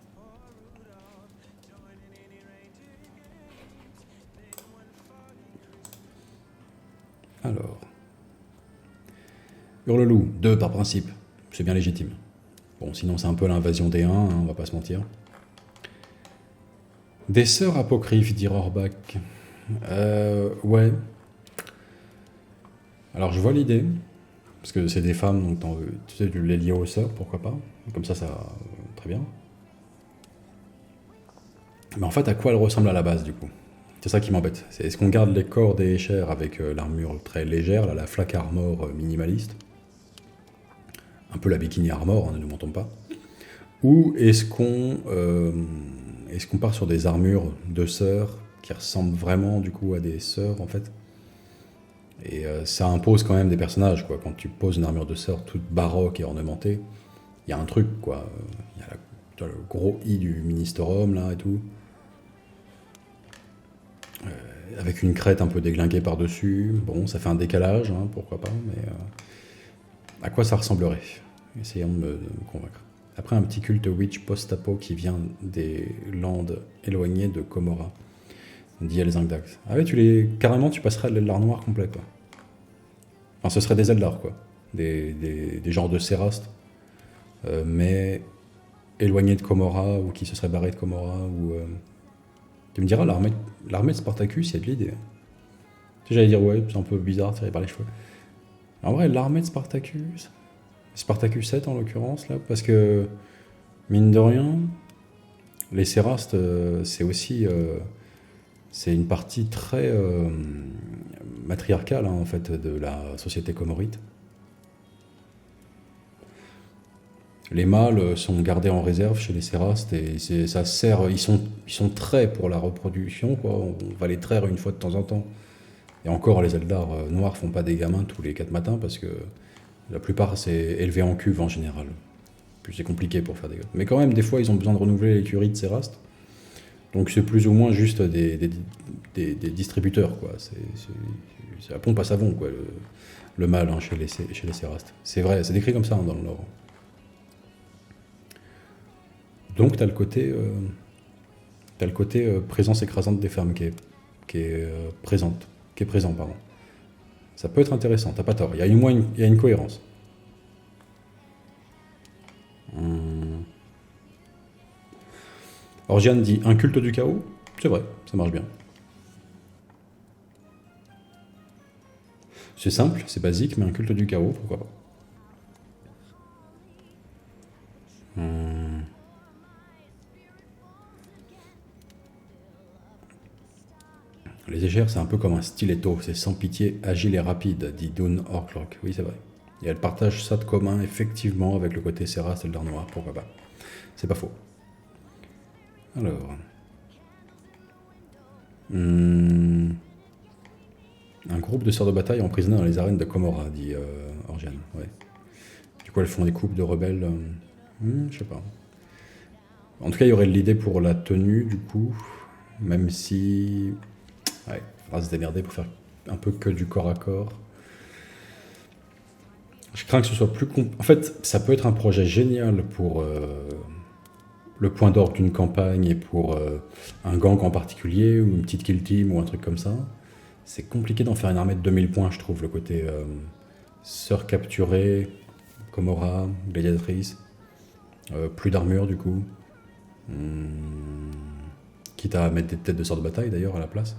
Alors. Hurleloup, 2 par principe, c'est bien légitime. Bon, sinon c'est un peu l'invasion des Huns, hein, on va pas se mentir. Des sœurs apocryphes, dit Rohrbach. Ouais. Alors je vois l'idée, parce que c'est des femmes, donc tu sais, tu les lier aux sœurs, pourquoi pas. Comme ça, très bien. Mais en fait, à quoi elles ressemblent à la base, du coup? C'est ça qui m'embête. Est-ce qu'on garde les corps des Escher avec l'armure très légère, là, la flak armor minimaliste, un peu la bikini armor, hein, ne nous mentons pas, ou est-ce qu'on part sur des armures de sœurs qui ressemblent vraiment du coup à des sœurs en fait? Et ça impose quand même des personnages, quoi. Quand tu poses une armure de sœur toute baroque et ornementée, il y a un truc, quoi. Il y a le gros i du Ministerum là et tout. Avec une crête un peu déglinguée par-dessus. Bon, ça fait un décalage, hein, pourquoi pas, mais à quoi ça ressemblerait? Essayons de me convaincre. Après, un petit culte witch post-apo qui vient des landes éloignées de Komora, dit Elzangdax. Ah ouais, carrément, tu passerais à l'Eldar noir complet, quoi. Enfin, ce serait des Eldar, quoi. Des genres de Sérast, mais éloignés de Komora, ou qui se seraient barrés de Komora, ou... Tu me diras, l'armée de Spartacus, il y a de l'idée. Tu sais, j'allais dire, ouais, c'est un peu bizarre, tiré par les cheveux. En vrai, l'armée de Spartacus... Spartacus 7 en l'occurrence, là, parce que, mine de rien, les Sérastes, c'est aussi... c'est une partie très matriarcale, hein, en fait, de la société comorite. Les mâles sont gardés en réserve chez les Sérastes et ça sert. Ils sont traits pour la reproduction, quoi. On va les traire une fois de temps en temps. Et encore, les Eldar noirs font pas des gamins tous les 4 matins parce que la plupart c'est élevé en cuve en général. Puis c'est compliqué pour faire des gamins. Mais quand même, des fois, ils ont besoin de renouveler l'écurie de Séraste. Donc c'est plus ou moins juste des distributeurs, quoi. C'est la pompe à savon, quoi, le mâle, hein, chez les Sérastes. C'est vrai, c'est décrit comme ça, hein, dans le lore. Donc tu as le côté, présence écrasante des femmes qui est présent, pardon. Ça peut être intéressant, t'as pas tort. Il y a une cohérence. Orgiane dit un culte du chaos. C'est vrai, ça marche bien. C'est simple, c'est basique, mais un culte du chaos, pourquoi pas. Les Égères, c'est un peu comme un stiletto, c'est sans pitié, agile et rapide, dit Dune Orklok. Oui, c'est vrai. Et elle partage ça de commun, effectivement, avec le côté Sérast et le Eldar noir, pourquoi pas. C'est pas faux. Alors... un groupe de sœurs de bataille emprisonnés dans les arènes de Komora, dit Orgiane. Ouais. Du coup, elles font des coupes de rebelles. Je sais pas. En tout cas, il y aurait l'idée pour la tenue, du coup, même si... Ouais, il faudra se démerder pour faire un peu que du corps à corps. Je crains que ce soit plus... En fait, ça peut être un projet génial pour le point d'orgue d'une campagne et pour un gang en particulier, ou une petite kill team, ou un truc comme ça. C'est compliqué d'en faire une armée de 2000 points, je trouve, le côté sœur capturée, Komora, gladiatrice, plus d'armure, du coup. Quitte à mettre des têtes de sœurs de bataille, d'ailleurs, à la place.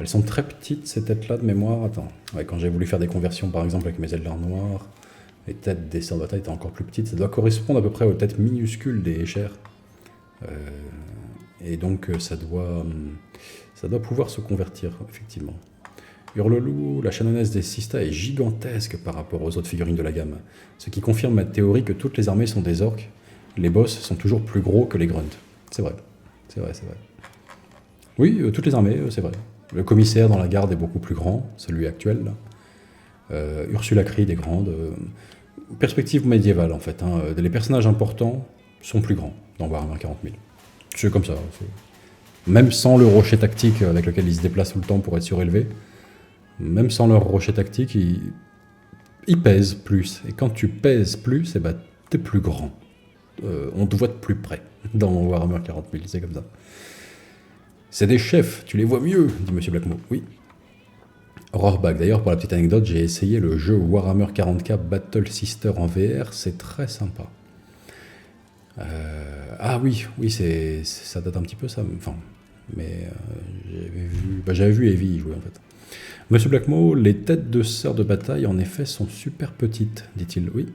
Elles sont très petites, ces têtes-là, de mémoire. Attends, ouais, quand j'ai voulu faire des conversions, par exemple, avec mes Eldar noirs, les têtes des sœurs de bataille étaient encore plus petites. Ça doit correspondre à peu près aux têtes minuscules des Escher. Et donc, ça doit pouvoir se convertir, effectivement. Hurleloup, la chanonesse des Sista est gigantesque par rapport aux autres figurines de la gamme, ce qui confirme ma théorie que toutes les armées sont des orques. Les boss sont toujours plus gros que les grunts. C'est vrai. Oui, toutes les armées, c'est vrai. Le commissaire dans la garde est beaucoup plus grand, celui actuel, là. Ursula Creed est grande. Perspective médiévale, en fait. Hein. Les personnages importants sont plus grands dans Warhammer 40 000. C'est comme ça. Même sans le rocher tactique avec lequel ils se déplacent tout le temps pour être surélevés, même sans leur rocher tactique, ils pèsent plus. Et quand tu pèses plus, t'es plus grand. On te voit de plus près dans Warhammer 40 000, c'est comme ça. C'est des chefs, tu les vois mieux, dit Monsieur Blackmo. Oui. Rohrbach, d'ailleurs, pour la petite anecdote, j'ai essayé le jeu Warhammer 40K Battle Sister en VR, c'est très sympa. Ah oui, ça date un petit peu ça. Enfin, mais j'avais vu Heavy y jouer en fait. Monsieur Blackmo, les têtes de sœurs de bataille en effet sont super petites, dit-il. Oui.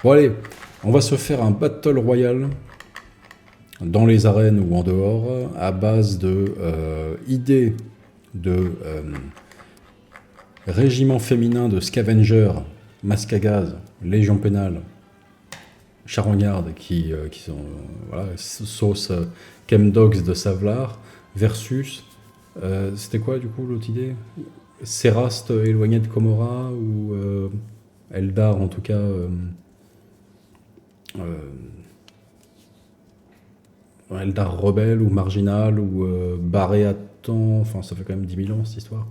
Bon allez, on va se faire un battle royal dans les arènes ou en dehors à base de idées de régiment féminin de scavengers, masque à gaz, légion pénale, charognarde qui sont sauce chemdogs de Savlar versus c'était quoi du coup l'autre idée? Séraste éloigné de Comora ou Eldar en tout cas Eldar rebelle ou marginal ou barré à temps, enfin ça fait quand même 10 000 ans cette histoire.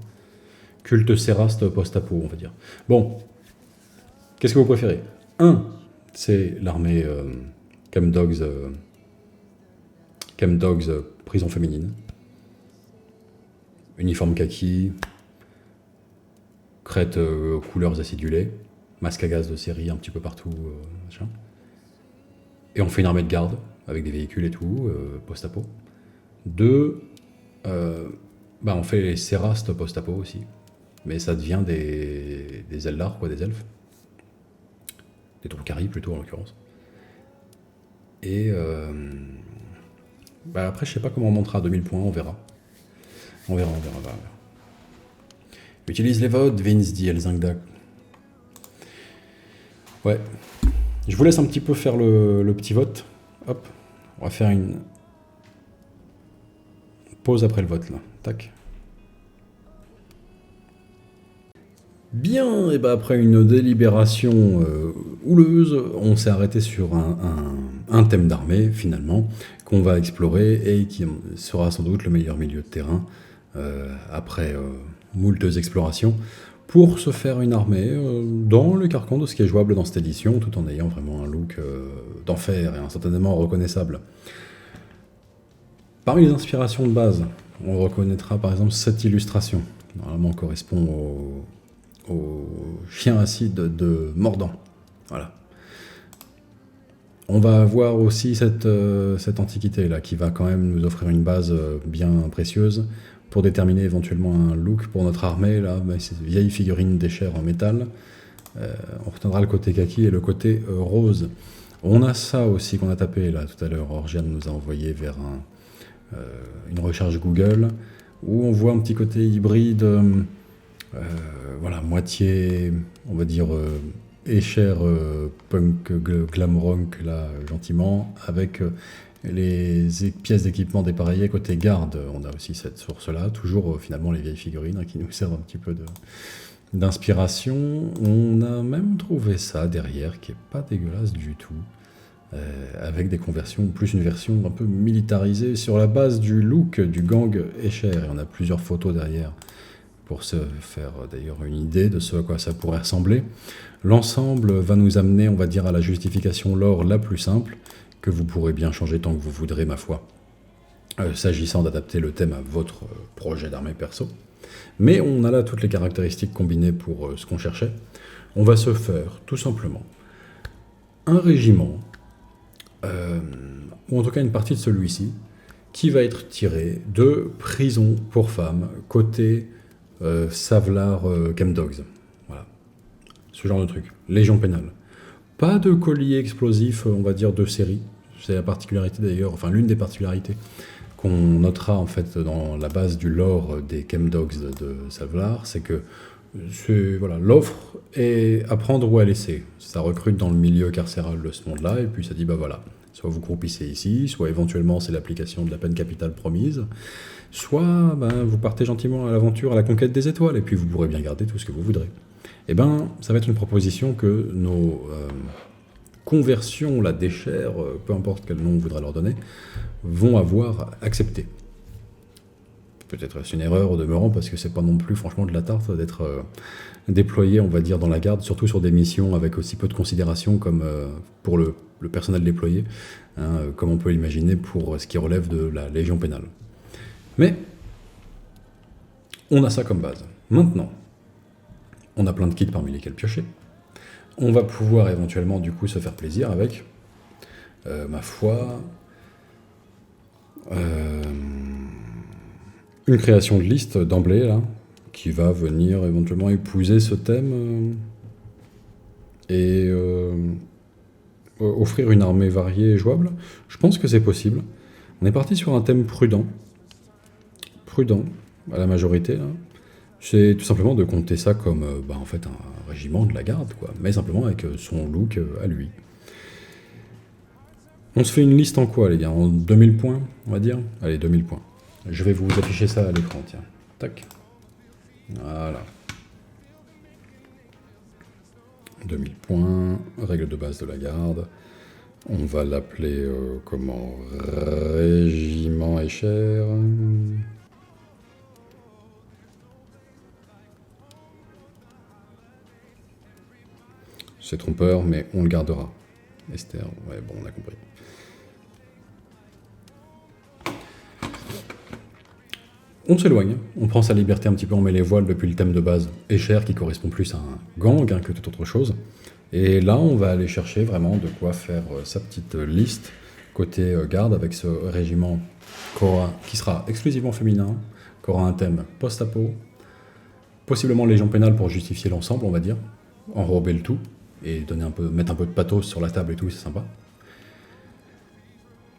Culte Séraste post-apo on va dire. Bon, qu'est-ce que vous préférez? Un, c'est l'armée Chemdogs prison féminine. Uniforme kaki, crête couleurs acidulées, masque à gaz de série un petit peu partout, machin. Et on fait une armée de garde, avec des véhicules et tout, post-apo. Deux, on fait les Séraste post-apo aussi. Mais ça devient des Eldar, quoi, des elfes. Des Drukhari plutôt en l'occurrence. Et après, je sais pas comment on montera à 2000 points, on verra. On verra. Utilise les votes, Vince, dit Elzingdak. Ouais. Je vous laisse un petit peu faire le petit vote. Hop. On va faire une pause après le vote, là. Tac. Bien, et après une délibération houleuse, on s'est arrêté sur un thème d'armée, finalement, qu'on va explorer et qui sera sans doute le meilleur milieu de terrain après moultes explorations, pour se faire une armée dans le carcan de ce qui est jouable dans cette édition, tout en ayant vraiment un look d'enfer et instantanément reconnaissable. Parmi les inspirations de base, on reconnaîtra par exemple cette illustration, normalement correspond au chien acide de Mordant. Voilà. On va avoir aussi cette antiquité-là, qui va quand même nous offrir une base bien précieuse, pour déterminer éventuellement un look pour notre armée, là, ces vieilles figurines d'échelle en métal. On retiendra le côté kaki et le côté rose. On a ça aussi qu'on a tapé là tout à l'heure. Orgiane nous a envoyé vers une recherche Google, où on voit un petit côté hybride, moitié, on va dire, échelle punk glam rock, là, gentiment, avec les pièces d'équipement dépareillées côté garde. On a aussi cette source-là, toujours finalement les vieilles figurines qui nous servent un petit peu d'inspiration. On a même trouvé ça derrière, qui est pas dégueulasse du tout, avec des conversions, plus une version un peu militarisée sur la base du look du gang Escher. Et on a plusieurs photos derrière pour se faire d'ailleurs une idée de ce à quoi ça pourrait ressembler. L'ensemble va nous amener, on va dire, à la justification lore la plus simple, que vous pourrez bien changer tant que vous voudrez, ma foi, s'agissant d'adapter le thème à votre projet d'armée perso. Mais on a là toutes les caractéristiques combinées pour ce qu'on cherchait. On va se faire, tout simplement, un régiment, ou en tout cas une partie de celui-ci, qui va être tiré de prison pour femmes, côté Savlar Chemdogs. Voilà. Ce genre de truc. Légion pénale. Pas de collier explosif, on va dire, de série. C'est la particularité d'ailleurs, enfin l'une des particularités qu'on notera en fait dans la base du lore des Chemdogs de Savlar, c'est que l'offre est à prendre ou à laisser. Ça recrute dans le milieu carcéral de ce monde-là, et puis ça dit soit vous croupissez ici, soit éventuellement c'est l'application de la peine capitale promise, soit vous partez gentiment à l'aventure, à la conquête des étoiles, et puis vous pourrez bien garder tout ce que vous voudrez. Ça va être une proposition que nos conversions, la déchère, peu importe quel nom on voudra leur donner, vont avoir accepté. Peut-être est-ce une erreur au demeurant, parce que c'est pas non plus franchement de la tarte d'être déployé, on va dire, dans la garde, surtout sur des missions avec aussi peu de considération comme pour le personnel déployé, comme on peut l'imaginer pour ce qui relève de la Légion pénale. Mais on a ça comme base. Maintenant, on a plein de kits parmi lesquels piocher. On va pouvoir éventuellement du coup se faire plaisir avec, ma foi, une création de liste d'emblée là, qui va venir éventuellement épouser ce thème et offrir une armée variée et jouable. Je pense que c'est possible. On est parti sur un thème prudent à la majorité là. C'est tout simplement de compter ça comme en fait un régiment de la garde, quoi, mais simplement avec son look à lui. On se fait une liste en quoi, les gars? En 2000 points, on va dire? Allez, 2000 points. Je vais vous afficher ça à l'écran, tiens. Tac. Voilà. 2000 points, règle de base de la garde. On va l'appeler comment? Régiment Escher. C'est trompeur, mais on le gardera. Esther, ouais, bon, on a compris. On s'éloigne, on prend sa liberté un petit peu, on met les voiles depuis le thème de base Escher qui correspond plus à un gang que toute autre chose. Et là, on va aller chercher vraiment de quoi faire sa petite liste côté garde avec ce régiment qui sera exclusivement féminin, qui aura un thème post-apo, possiblement légion pénale pour justifier l'ensemble, on va dire, enrober le tout et mettre un peu de pathos sur la table et tout, c'est sympa.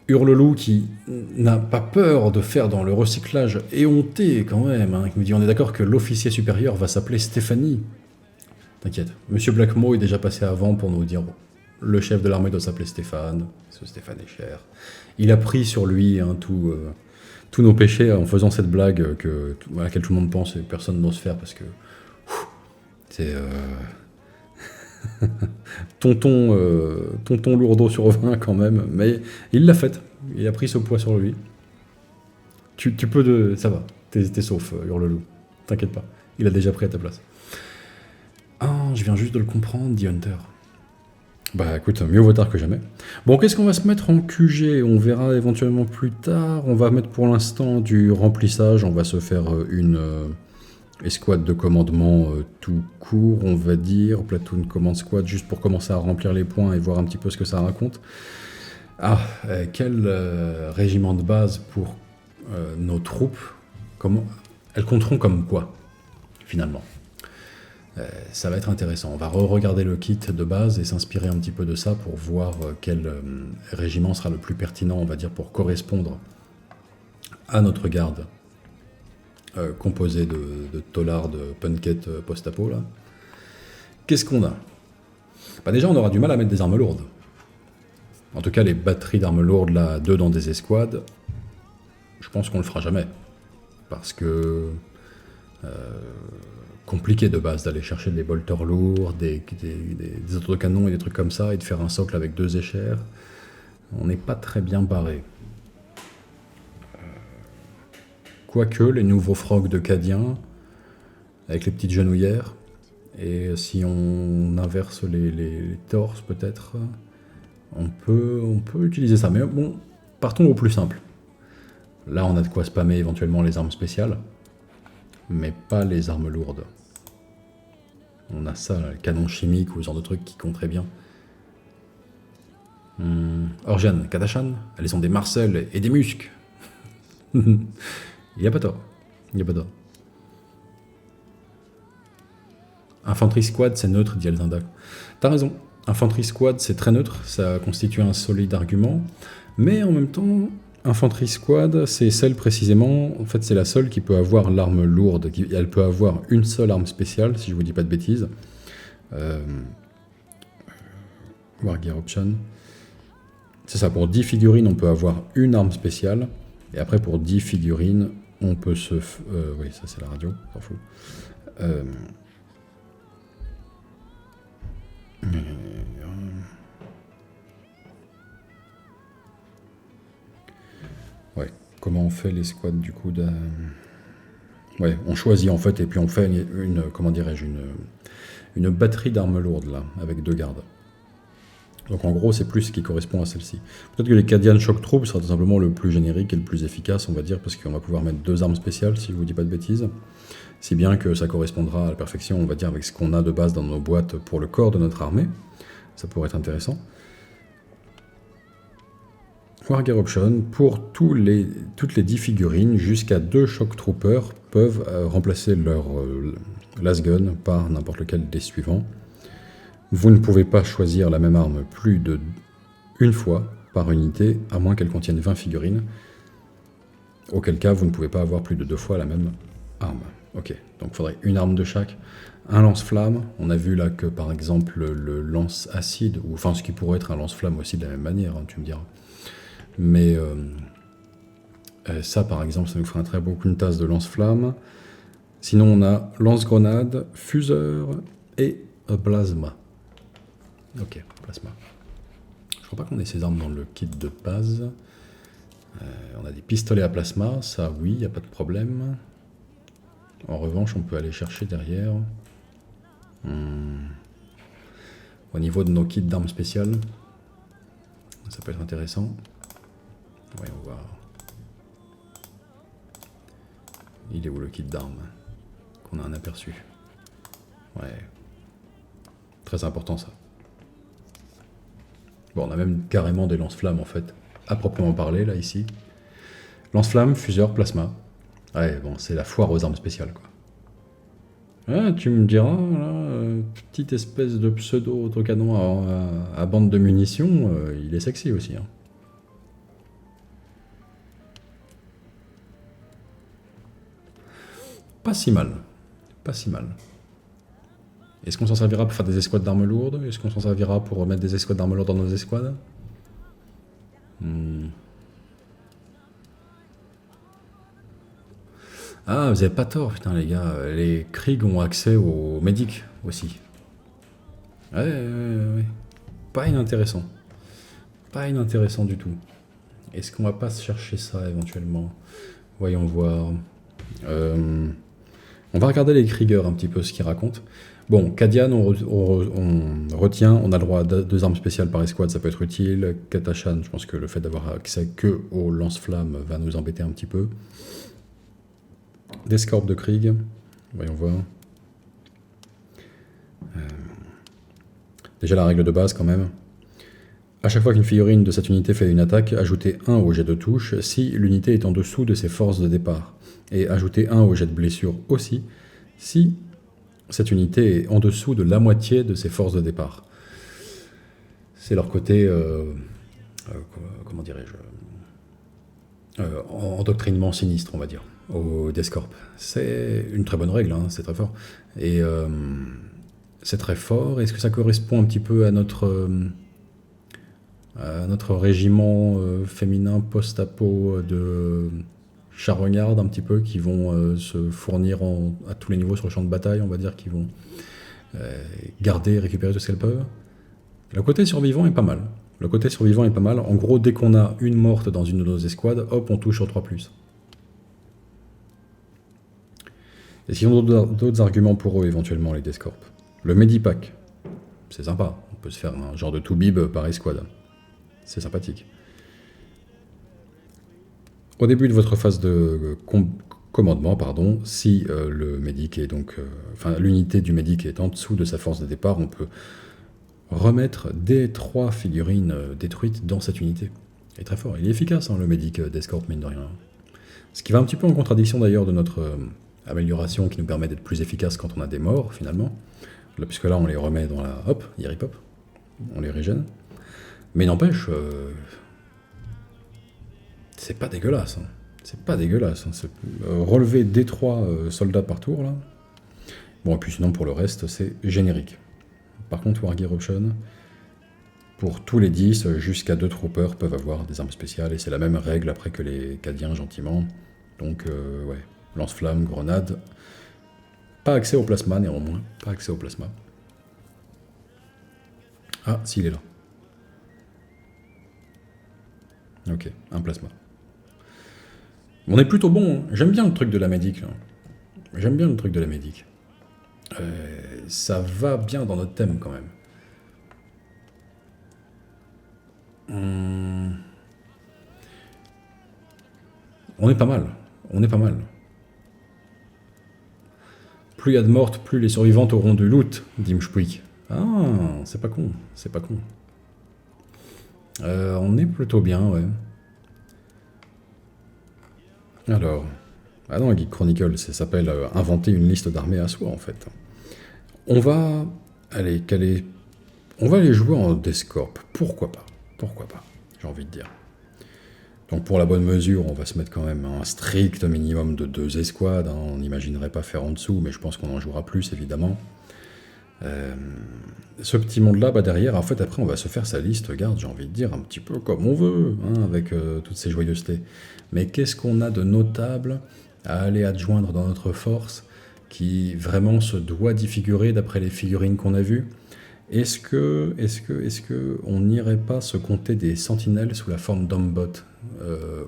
Hurleloup qui n'a pas peur de faire dans le recyclage éhonté quand même, qui nous dit on est d'accord que l'officier supérieur va s'appeler Stéphanie. T'inquiète, Monsieur Blackmo est déjà passé avant pour nous dire bon, le chef de l'armée doit s'appeler Stéphane, ce Stéphane est cher. Il a pris sur lui tous nos péchés en faisant cette blague à laquelle tout le monde pense et personne n'ose faire parce que c'est tonton lourdeau sur 20 quand même, mais il l'a faite, il a pris ce poids sur lui. Tu peux ça va, t'es sauf, Hurleloup, t'inquiète pas, il a déjà pris à ta place. Ah, je viens juste de le comprendre, dit Hunter. Bah écoute, mieux vaut tard que jamais. Bon, qu'est-ce qu'on va se mettre en QG? On verra éventuellement plus tard. On va mettre pour l'instant du remplissage. On va se faire une escouade de commandement tout court, on va dire. Platoon Command Squad, juste pour commencer à remplir les points et voir un petit peu ce que ça raconte. Ah, quel régiment de base pour nos troupes? Elles compteront comme quoi, finalement? Ça va être intéressant. On va re-regarder le kit de base et s'inspirer un petit peu de ça pour voir quel régiment sera le plus pertinent, on va dire, pour correspondre à notre garde composée de tolards de punkette post-apo, là. Qu'est-ce qu'on a? Déjà, on aura du mal à mettre des armes lourdes. En tout cas, les batteries d'armes lourdes, là, 2 dans des escouades, je pense qu'on le fera jamais. Parce que... compliqué de base d'aller chercher des bolters lourds, des autocanons et des trucs comme ça, et de faire un socle avec 2 échères. On n'est pas très bien barré. Quoique, les nouveaux frogs de Cadien, avec les petites genouillères, et si on inverse les torses peut-être, on peut utiliser ça. Mais bon, partons au plus simple. Là, on a de quoi spammer éventuellement les armes spéciales, mais pas les armes lourdes. On a ça, là, le canon chimique ou ce genre de truc qui compte très bien. Orgiane, Kadashan, elles sont des Marcel et des muscles. Il n'y a pas tort. Infanterie squad, c'est neutre, dit Elzinda. T'as raison. Infanterie squad, c'est très neutre, ça constitue un solide argument, mais en même temps... Infanterie squad, c'est celle précisément, en fait c'est la seule qui peut avoir l'arme lourde, elle peut avoir une seule arme spéciale, si je vous dis pas de bêtises. Wargear Option. C'est ça, pour 10 figurines on peut avoir une arme spéciale, et après pour 10 figurines on peut se... oui, ça c'est la radio, s'en fout. Ouais, comment on fait les squads du coup de... Ouais, on choisit en fait et puis on fait une batterie d'armes lourdes là, avec 2 gardes. Donc en gros c'est plus ce qui correspond à celle-ci. Peut-être que les Cadian Shock Troops sera tout simplement le plus générique et le plus efficace on va dire, parce qu'on va pouvoir mettre 2 armes spéciales si je vous dis pas de bêtises. Si bien que ça correspondra à la perfection, on va dire, avec ce qu'on a de base dans nos boîtes pour le corps de notre armée. Ça pourrait être intéressant. Wargear Option, pour toutes les 10 figurines, jusqu'à 2 Shock Troopers peuvent remplacer leur Las Gun par n'importe lequel des suivants. Vous ne pouvez pas choisir la même arme plus de une fois par unité, à moins qu'elle contienne 20 figurines. Auquel cas, vous ne pouvez pas avoir plus de 2 fois la même arme. Ok, donc il faudrait une arme de chaque. Un lance-flamme, on a vu là que par exemple le lance-acide, ou enfin ce qui pourrait être un lance-flamme aussi de la même manière, hein, tu me diras. Mais ça par exemple, ça nous ferait un très beau tasse de lance-flamme. Sinon on a lance-grenade, fuseur et plasma. Ok, plasma. Je crois pas qu'on ait ces armes dans le kit de base. On a des pistolets à plasma, ça oui, il n'y a pas de problème. En revanche, on peut aller chercher derrière. Au niveau de nos kits d'armes spéciales, ça peut être intéressant. Voyons voir. Il est où le kit d'armes? Qu'on a un aperçu. Ouais. Très important ça. Bon, on a même carrément des lance-flammes en fait, à proprement parler là ici. Lance-flammes, fuseur, plasma. Ouais, bon, c'est la foire aux armes spéciales quoi. Ah, tu me diras, là, petite espèce de pseudo-autocanon à bande de munitions, il est sexy aussi. Hein. Pas si mal. Pas si mal. Est-ce qu'on s'en servira pour faire des escouades d'armes lourdes? Est-ce qu'on s'en servira pour remettre des escouades d'armes lourdes dans nos escouades? Ah, vous avez pas tort, putain, les gars. Les Krieg ont accès aux médics aussi. Ouais. Pas inintéressant. Pas inintéressant du tout. Est-ce qu'on va pas se chercher ça éventuellement? Voyons voir. On va regarder les Kriegers un petit peu ce qu'ils racontent. Bon, Kadian, on retient, on a le droit à 2 armes spéciales par escouade, ça peut être utile. Katashan, je pense que le fait d'avoir accès que aux lance-flammes va nous embêter un petit peu. Des Scorps de Krieg, voyons voir. Déjà la règle de base quand même. À chaque fois qu'une figurine de cette unité fait une attaque, ajoutez 1 au jet de touche si l'unité est en dessous de ses forces de départ. Et ajoutez 1 au jet de blessure aussi si cette unité est en dessous de la moitié de ses forces de départ. C'est leur côté, comment dirais-je, endoctrinement sinistre, on va dire, au Descorp. C'est une très bonne règle, hein, c'est très fort. Et c'est très fort. Est-ce que ça correspond un petit peu à notre régiment féminin post-apo de charognards un petit peu, qui vont se fournir à tous les niveaux sur le champ de bataille, on va dire, qui vont garder et récupérer tout ce qu'elles peuvent. Le côté survivant est pas mal. En gros, dès qu'on a une morte dans une de nos escouades, hop, on touche sur 3+. Est-ce qu'ils ont d'autres arguments pour eux, éventuellement, les Descorp? Le Medipack, c'est sympa. On peut se faire un genre de toubib par escouade. C'est sympathique. Au début de votre phase de commandement, si le médic est donc, l'unité du médic est en dessous de sa force de départ, on peut remettre des 3 figurines détruites dans cette unité. Il est très fort. Il est efficace, hein, le médic d'escorte, mine de rien. Ce qui va un petit peu en contradiction d'ailleurs de notre amélioration qui nous permet d'être plus efficace quand on a des morts, finalement. Là, puisque là, on les remet dans la... Hop, Yeri-Pop. On les régène. Mais n'empêche, c'est pas dégueulasse. Hein. C'est pas dégueulasse. Hein. Relever des 3 soldats par tour, là. Bon, et puis sinon, pour le reste, c'est générique. Par contre, Wargear Option, pour tous les 10, jusqu'à 2 troopers peuvent avoir des armes spéciales, et c'est la même règle après que les Cadiens, gentiment. Donc, ouais, lance-flamme, grenade. Pas accès au plasma, néanmoins. Pas accès au plasma. Ah, si, il est là. Ok, un plasma. On est plutôt bon. Hein. J'aime bien le truc de la médic. Là. J'aime bien le truc de la médic. Ça va bien dans notre thème quand même. On est pas mal. Plus il y a de mortes, plus les survivantes auront du loot, dit Mshpuik. Ah, c'est pas con, c'est pas con. On est plutôt bien, ouais. Alors, ah non, Geek Chronicle, ça s'appelle inventer une liste d'armées à soi, en fait. On va aller caler... On va aller jouer en Descorp. Pourquoi pas? Pourquoi pas, j'ai envie de dire. Donc pour la bonne mesure, on va se mettre quand même un strict minimum de 2 escouades. Hein. On n'imaginerait pas faire en dessous, mais je pense qu'on en jouera plus, évidemment. Ce petit monde-là, bah derrière, en fait, après, on va se faire sa liste, regarde, j'ai envie de dire, un petit peu comme on veut, hein, avec toutes ces joyeusetés. Mais qu'est-ce qu'on a de notable à aller adjoindre dans notre force qui vraiment se doit d'y figurer d'après les figurines qu'on a vues? Est-ce que on n'irait pas se compter des sentinelles sous la forme d'homebot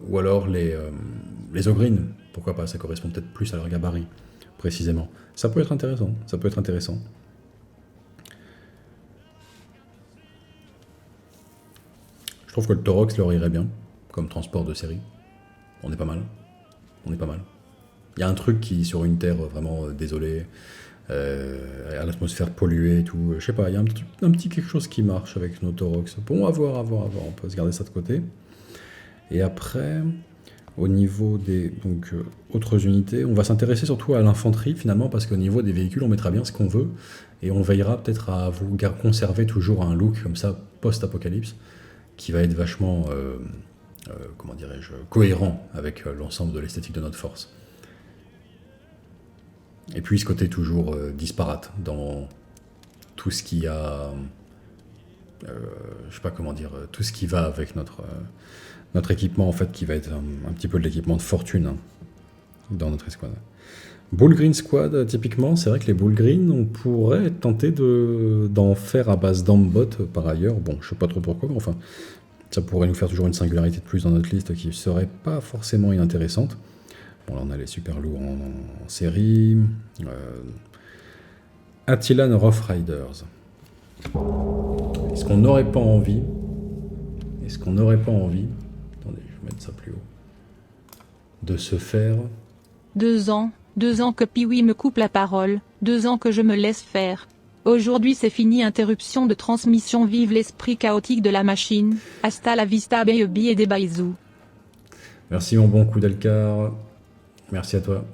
ou alors les ogrines? Pourquoi pas? Ça correspond peut-être plus à leur gabarit, précisément. Ça peut être intéressant, ça peut être intéressant. Je trouve que le Taurox leur irait bien, comme transport de série. On est pas mal. On est pas mal. Il y a un truc qui, sur une terre vraiment désolée, à l'atmosphère polluée et tout, je sais pas, il y a un petit quelque chose qui marche avec nos Taurox. Bon, à voir, on peut se garder ça de côté. Et après, au niveau des autres unités, on va s'intéresser surtout à l'infanterie finalement, parce qu'au niveau des véhicules, on mettra bien ce qu'on veut, et on veillera peut-être à vous conserver toujours un look comme ça, post-apocalypse, qui va être vachement, comment dirais-je, cohérent avec l'ensemble de l'esthétique de notre force. Et puis ce côté toujours disparate dans tout ce qui a, je sais pas comment dire, tout ce qui va avec notre équipement en fait, qui va être un petit peu de l'équipement de fortune hein, dans notre escouade. Bull Green Squad, typiquement, c'est vrai que les Bull Green, on pourrait tenter d'en faire à base d'Ambot par ailleurs. Bon, je sais pas trop pourquoi, mais enfin, ça pourrait nous faire toujours une singularité de plus dans notre liste qui serait pas forcément inintéressante. Bon, là, on a les super lourds en série. Attilan Rough Riders. Est-ce qu'on n'aurait pas envie attendez, je vais mettre ça plus haut, de se faire... 2 ans que Piwi me coupe la parole, 2 ans que je me laisse faire. Aujourd'hui c'est fini, interruption de transmission, vive l'esprit chaotique de la machine, hasta la vista baby et des baisous. Merci mon bon coup d'Elcar, merci à toi.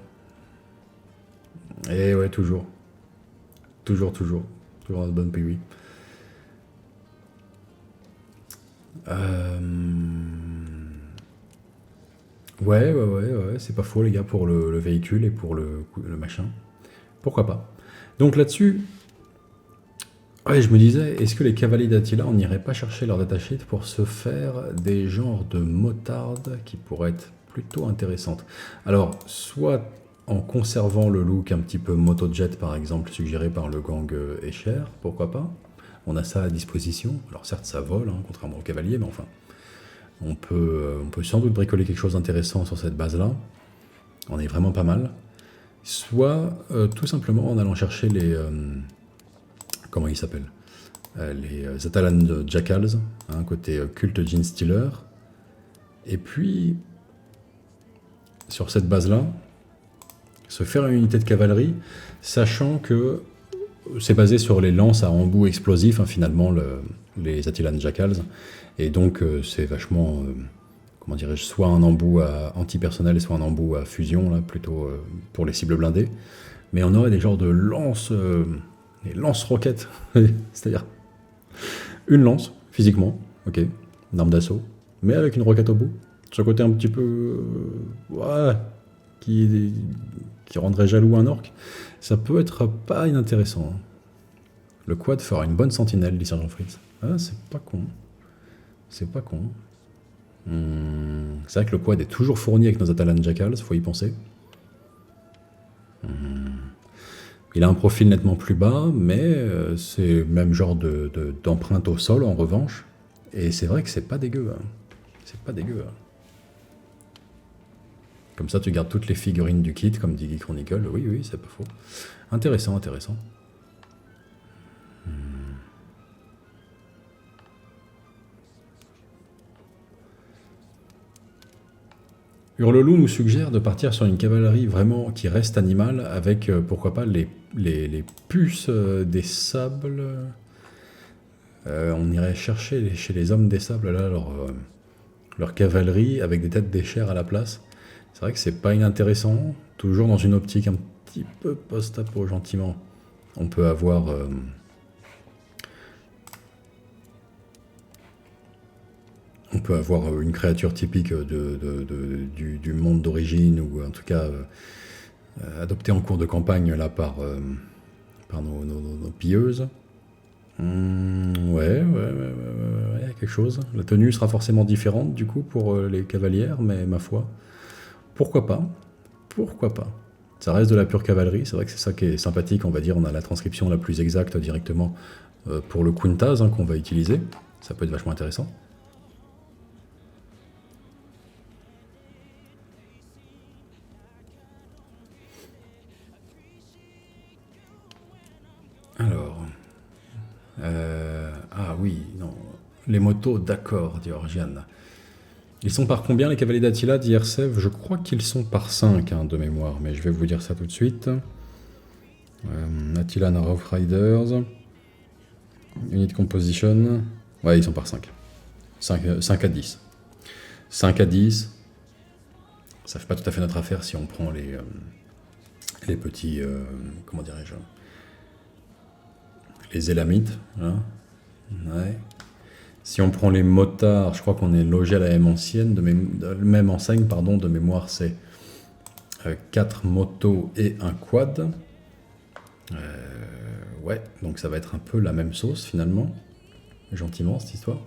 Et ouais, toujours notre bonne Piwi. Ouais, c'est pas faux les gars pour le véhicule et pour le machin. Pourquoi pas. Donc là-dessus, ouais, je me disais, est-ce que les cavaliers d'Attila, on n'irait pas chercher leur datasheet pour se faire des genres de motardes qui pourraient être plutôt intéressantes? Alors, soit en conservant le look un petit peu motojet par exemple, suggéré par le gang Escher, pourquoi pas? On a ça à disposition. Alors certes, ça vole, hein, contrairement aux cavaliers, mais enfin... On peut sans doute bricoler quelque chose d'intéressant sur cette base-là. On est vraiment pas mal. Soit tout simplement en allant chercher les... comment ils s'appellent les Atalan Jackals, hein, côté culte Gene Stealer. Et puis, sur cette base-là, se faire une unité de cavalerie, sachant que c'est basé sur les lances à embout explosif, hein, finalement, les Attilan Jackals. Et donc, c'est vachement, comment dirais-je, soit un embout antipersonnel, soit un embout à fusion, là, plutôt pour les cibles blindées. Mais on aurait des genres de lances, des lance-roquettes, c'est-à-dire une lance, physiquement, ok, une arme d'assaut, mais avec une roquette au bout. Ce côté un petit peu, ouais, qui rendrait jaloux un orc, ça peut être pas inintéressant. Hein. Le quad fera une bonne sentinelle, dit Sergent Fritz. Ah, c'est pas con. C'est pas con. C'est vrai que le quad est toujours fourni avec nos Atalan Jackals, faut y penser. Il a un profil nettement plus bas, mais c'est le même genre d'empreinte au sol en revanche. Et c'est vrai que c'est pas dégueu. Hein. C'est pas dégueu. Hein. Comme ça, tu gardes toutes les figurines du kit, comme dit Geek Chronicle. Oui, c'est pas faux. Intéressant. Hurlelou nous suggère de partir sur une cavalerie vraiment qui reste animale avec, pourquoi pas, les puces des sables. On irait chercher chez les hommes des sables là leur cavalerie avec des têtes d'échères à la place. C'est vrai que c'est pas inintéressant, toujours dans une optique un petit peu post-apo gentiment. On peut avoir une créature typique du monde d'origine, ou en tout cas adoptée en cours de campagne là par nos pilleuses. Ouais, il y a quelque chose. La tenue sera forcément différente du coup pour les cavalières, mais ma foi, pourquoi pas? Pourquoi pas? Ça reste de la pure cavalerie, c'est vrai que c'est ça qui est sympathique, on va dire. On a la transcription la plus exacte directement pour le Quintaz qu'on va utiliser. Ça peut être vachement intéressant. Alors, ah oui, non, les motos, d'accord, dit Orgiane. Ils sont par combien les cavaliers d'Attila, dit Ersev? Je crois qu'ils sont par 5 de mémoire, mais je vais vous dire ça tout de suite. Attila and Rough Riders, Unit Composition, ouais, ils sont par 5. 5 à 10. 5 à 10, ça fait pas tout à fait notre affaire si on prend les petits, comment dirais-je, les élamites, hein. Ouais. Si on prend les motards, je crois qu'on est logé à la même ancienne, même enseigne, pardon, de mémoire, c'est 4 motos et un quad. Ouais, donc ça va être un peu la même sauce finalement, gentiment cette histoire.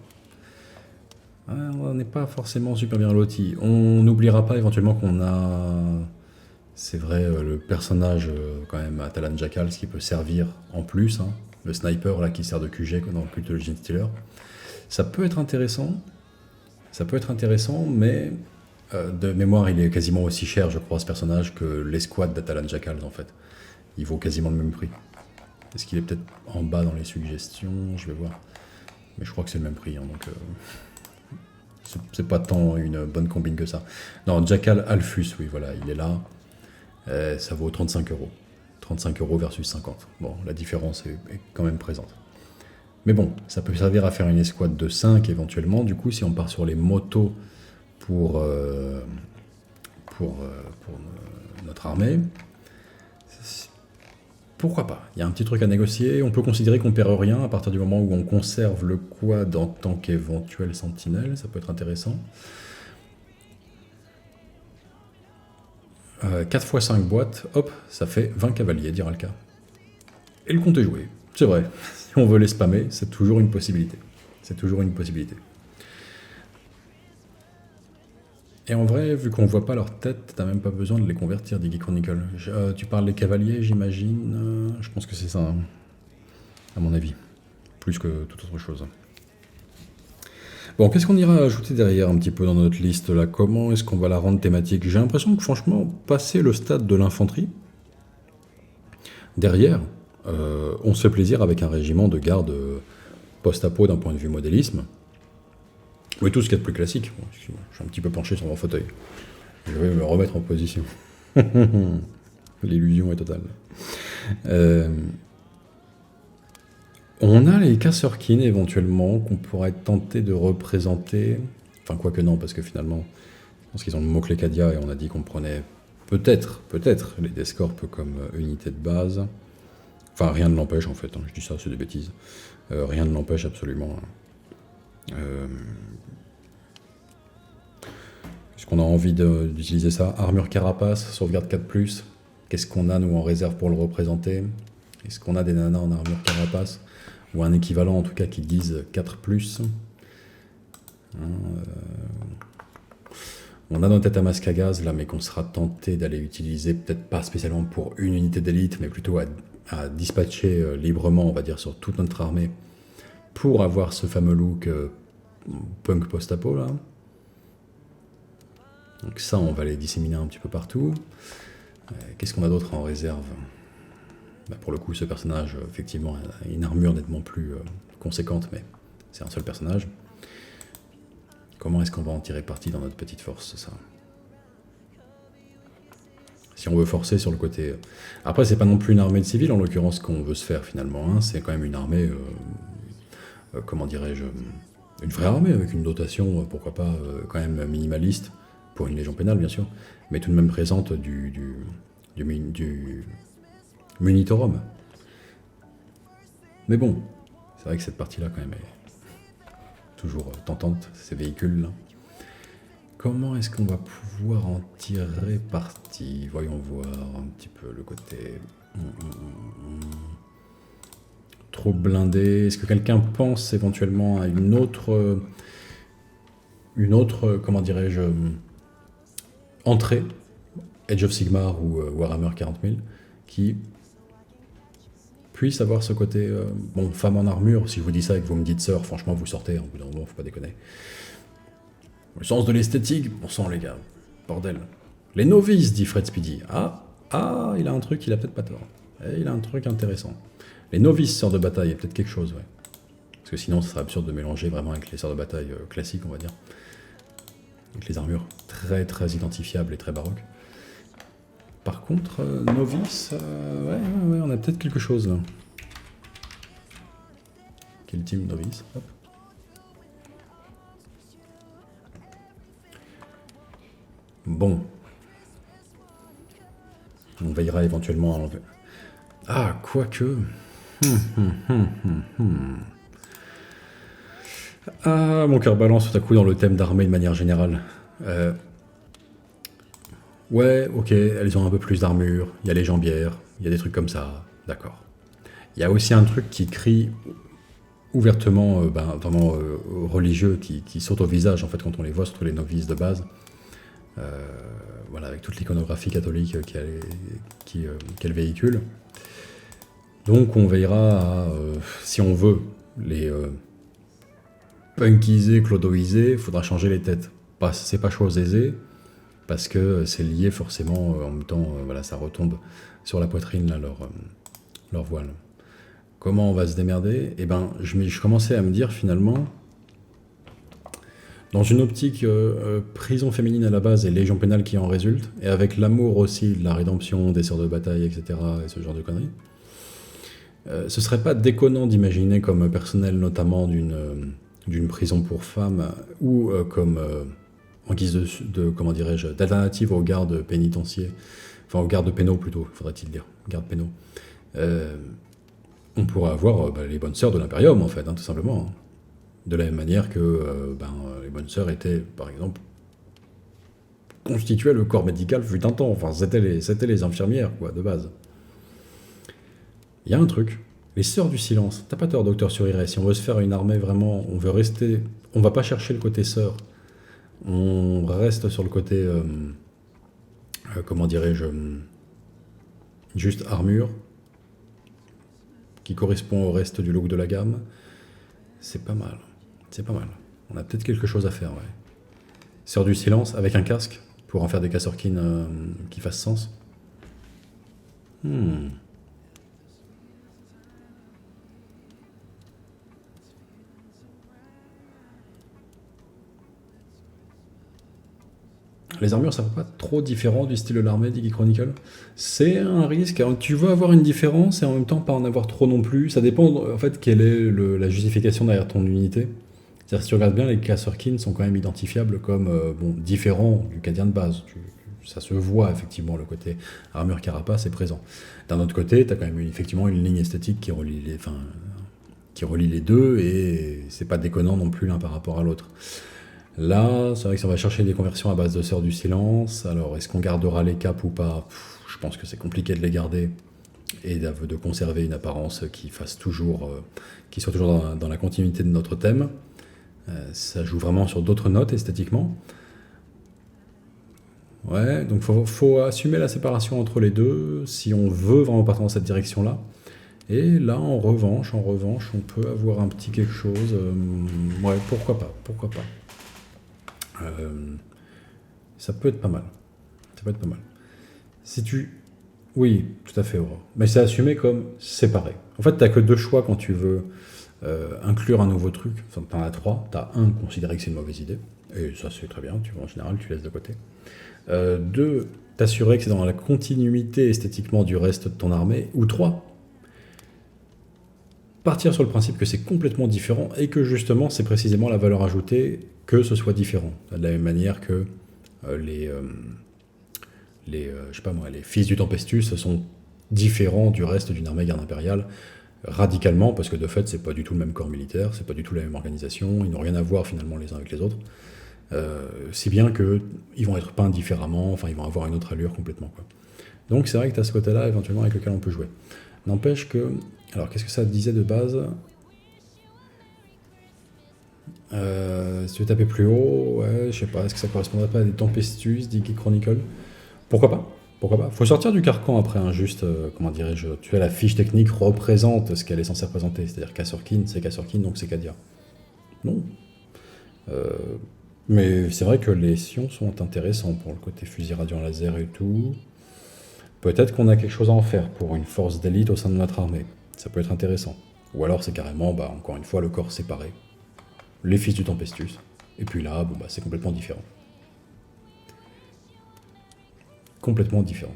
On n'est pas forcément super bien lotis. On n'oubliera pas éventuellement qu'on a, c'est vrai, le personnage quand même Atalan Jackal, ce qui peut servir en plus, hein. Le sniper là qui sert de QG dans le culte de Genestealer. Ça peut être intéressant, mais de mémoire, il est quasiment aussi cher, je crois, ce personnage, que l'escouade d'Atalan Jackals, en fait. Il vaut quasiment le même prix. Est-ce qu'il est peut-être en bas dans les suggestions? Je vais voir. Mais je crois que c'est le même prix, hein, donc c'est pas tant une bonne combine que ça. Non, Jackal Alphus, oui, voilà, il est là. Ça vaut 35 €. 35 € versus 50. Bon, la différence est quand même présente. Mais bon, ça peut servir à faire une escouade de 5 éventuellement. Du coup, si on part sur les motos pour notre armée, pourquoi pas? Il y a un petit truc à négocier. On peut considérer qu'on perd rien à partir du moment où on conserve le quad en tant qu'éventuelle sentinelle. Ça peut être intéressant. 4 x 5 boîtes, hop, ça fait 20 cavaliers, dira le cas. Et le compte est joué. C'est vrai, si on veut les spammer, c'est toujours une possibilité. C'est toujours une possibilité. Et en vrai, vu qu'on voit pas leur tête, t'as même pas besoin de les convertir, dit Geek Chronicle. Tu parles des cavaliers, j'imagine. Je pense que c'est ça, hein, à mon avis. Plus que toute autre chose. Bon, qu'est-ce qu'on ira ajouter derrière un petit peu dans notre liste là? Comment est-ce qu'on va la rendre thématique? J'ai l'impression que franchement, passer le stade de l'infanterie, derrière, on se fait plaisir avec un régiment de garde post-apo d'un point de vue modélisme. Oui, tout ce qu'il y a de plus classique. Bon, je suis un petit peu penché sur mon fauteuil. Je vais me remettre en position. L'illusion est totale. On a les Kasserkin éventuellement qu'on pourrait tenter de représenter. Enfin, quoique non, parce que finalement, je pense qu'ils ont le mot-clé Cadia et on a dit qu'on prenait peut-être les Descorp comme unité de base. Enfin, rien ne l'empêche en fait, hein. Je dis ça, c'est des bêtises. Rien ne l'empêche absolument. Est-ce qu'on a envie d'utiliser ça? Armure carapace, sauvegarde 4+. Qu'est-ce qu'on a nous en réserve pour le représenter? Est-ce qu'on a des nanas en armure carapace? Ou un équivalent en tout cas qui dise 4+. On a notre tête à masque à gaz là, mais qu'on sera tenté d'aller utiliser, peut-être pas spécialement pour une unité d'élite, mais plutôt à dispatcher librement, on va dire, sur toute notre armée, pour avoir ce fameux look punk post-apo là. Donc ça, on va les disséminer un petit peu partout. Qu'est-ce qu'on a d'autre en réserve? Pour le coup, ce personnage, effectivement, a une armure nettement plus conséquente, mais c'est un seul personnage. Comment est-ce qu'on va en tirer parti dans notre petite force, ça? si on veut forcer sur le côté... Après, c'est pas non plus une armée de civils, en l'occurrence, qu'on veut se faire, finalement. Hein. C'est quand même une armée, comment dirais-je, une vraie armée, avec une dotation, pourquoi pas, quand même minimaliste, pour une légion pénale, bien sûr, mais tout de même présente du munitorum. Mais bon, c'est vrai que cette partie-là, quand même, est toujours tentante, ces véhicules-là. Comment est-ce qu'on va pouvoir en tirer parti? Voyons voir un petit peu le côté... Trop blindé. Est-ce que quelqu'un pense éventuellement à une autre, comment dirais-je, entrée, Age of Sigmar ou Warhammer 40 000, qui puisse avoir ce côté... bon, femme en armure, si je vous dis ça et que vous me dites sœur, franchement, vous sortez, au bout d'un moment, faut pas déconner. Le sens de l'esthétique, bon sang les gars, bordel. Les novices, dit Fred Speedy. Ah, il a un truc, il a peut-être pas tort. Il a un truc intéressant. Les novices sœurs de bataille, il y a peut-être quelque chose, ouais. Parce que sinon, ce serait absurde de mélanger vraiment avec les sœurs de bataille classiques, on va dire. Avec les armures très très identifiables et très baroques. Par contre, novice, ouais, on a peut-être quelque chose là. Quel team novice? Hop. Bon. On veillera éventuellement à enlever. Ah, quoique. Ah, mon cœur balance tout à coup dans le thème d'armée de manière générale. Ouais, ok, elles ont un peu plus d'armure, il y a les jambières, il y a des trucs comme ça, d'accord. Il y a aussi un truc qui crie ouvertement, vraiment religieux, qui saute au visage en fait quand on les voit, surtout les novices de base. Voilà, avec toute l'iconographie catholique qu'elle véhicule. Donc on veillera à, si on veut, les punkiser, clodoiser, il faudra changer les têtes. C'est pas chose aisée, parce que c'est lié forcément, en même temps, voilà, ça retombe sur la poitrine, là, leur voile. Comment on va se démerder? Eh ben, je commençais à me dire finalement... Dans une optique prison féminine à la base et légion pénale qui en résulte, et avec l'amour aussi de la rédemption, des sœurs de bataille, etc., et ce genre de conneries, ce serait pas déconnant d'imaginer comme personnel notamment d'une prison pour femmes, ou comme en guise de comment dirais-je, d'alternative aux gardes pénitentiaires, enfin aux gardes pénaux plutôt, faudrait-il dire, gardes pénaux. On pourrait avoir les bonnes sœurs de l'Imperium en fait, hein, tout simplement. Hein. De la même manière que les bonnes sœurs étaient, par exemple, constituaient le corps médical fut un temps. Enfin, c'était les infirmières, quoi, de base. Il y a un truc. Les sœurs du silence. T'as pas tort, docteur Suriret. Si on veut se faire une armée vraiment, on veut rester... On va pas chercher le côté sœur. On reste sur le côté... comment dirais-je... juste armure. Qui correspond au reste du look de la gamme. C'est pas mal. C'est pas mal. On a peut-être quelque chose à faire, ouais. Sœur du silence, avec un casque, pour en faire des cassorkines qui fassent sens. Les armures, ça ne pas trop différent du style de l'armée d'Iggy Chronicle. C'est un risque. Alors, tu veux avoir une différence et en même temps pas en avoir trop non plus. Ça dépend en fait quelle est la justification derrière ton unité. C'est-à-dire si tu regardes bien, les cassorkines sont quand même identifiables comme différents du Khadien de base. Ça se voit effectivement, le côté armure carapace est présent. D'un autre côté, tu as quand même effectivement une ligne esthétique qui relie les deux et c'est pas déconnant non plus l'un par rapport à l'autre. Là, c'est vrai que si on va chercher des conversions à base de sœurs du silence, alors est-ce qu'on gardera les capes ou pas? Je pense que c'est compliqué de les garder et de conserver une apparence qui soit toujours dans la continuité de notre thème. Ça joue vraiment sur d'autres notes esthétiquement. Ouais, donc faut assumer la séparation entre les deux si on veut vraiment partir dans cette direction-là. Et là, en revanche, on peut avoir un petit quelque chose. Ouais, pourquoi pas. Ça peut être pas mal. Oui, tout à fait, Aurore. Mais c'est assumé comme séparé. En fait, t'as que deux choix quand tu veux inclure un nouveau truc. Enfin, t'en as trois. T'as un, considérer que c'est une mauvaise idée. Et ça, c'est très bien, tu vois, en général, tu laisses de côté. 2, t'assurer que c'est dans la continuité esthétiquement du reste de ton armée. Ou 3, partir sur le principe que c'est complètement différent et que justement, c'est précisément la valeur ajoutée que ce soit différent. De la même manière que je sais pas moi, les fils du Tempestus sont différents du reste d'une armée garde impériale, radicalement, parce que de fait, c'est pas du tout le même corps militaire, c'est pas du tout la même organisation, ils n'ont rien à voir finalement les uns avec les autres. Si bien qu'ils vont être peints différemment, enfin ils vont avoir une autre allure complètement, quoi. Donc c'est vrai que tu as ce côté-là éventuellement avec lequel on peut jouer. N'empêche que... Alors qu'est-ce que ça disait de base? Si tu veux taper plus haut, ouais, je sais pas, est-ce que ça correspondrait pas à des Tempestus, Dicky Chronicle? Pourquoi pas? Pourquoi pas? Faut sortir du carcan après, hein, juste, comment dirais-je, tu as la fiche technique représente ce qu'elle est censée représenter, c'est-à-dire Kassurkin, c'est Kassurkin, donc c'est Cadia. Non. Mais c'est vrai que les sions sont intéressants pour le côté fusil radiant laser et tout. Peut-être qu'on a quelque chose à en faire pour une force d'élite au sein de notre armée. Ça peut être intéressant. Ou alors c'est carrément, encore une fois, le corps séparé. Les fils du Tempestus. Et puis là, c'est complètement différent. Complètement différent.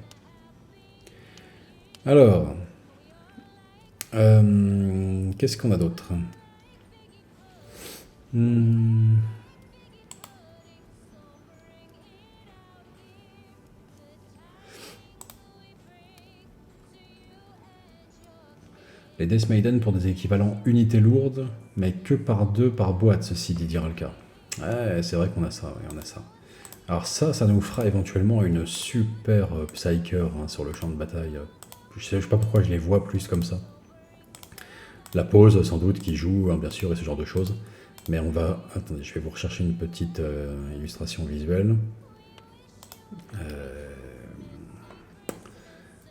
Alors, qu'est-ce qu'on a d'autre? Les Death Maiden pour des équivalents unités lourdes, mais que par 2 par boîte, ceci dit, dira le cas. Ouais, c'est vrai qu'on a ça, ouais, on a ça. Alors ça nous fera éventuellement une super Psyker sur le champ de bataille. Je sais pas pourquoi je les vois plus comme ça. La pause, sans doute, qui joue, bien sûr, et ce genre de choses. Mais on va... Attendez, je vais vous rechercher une petite illustration visuelle.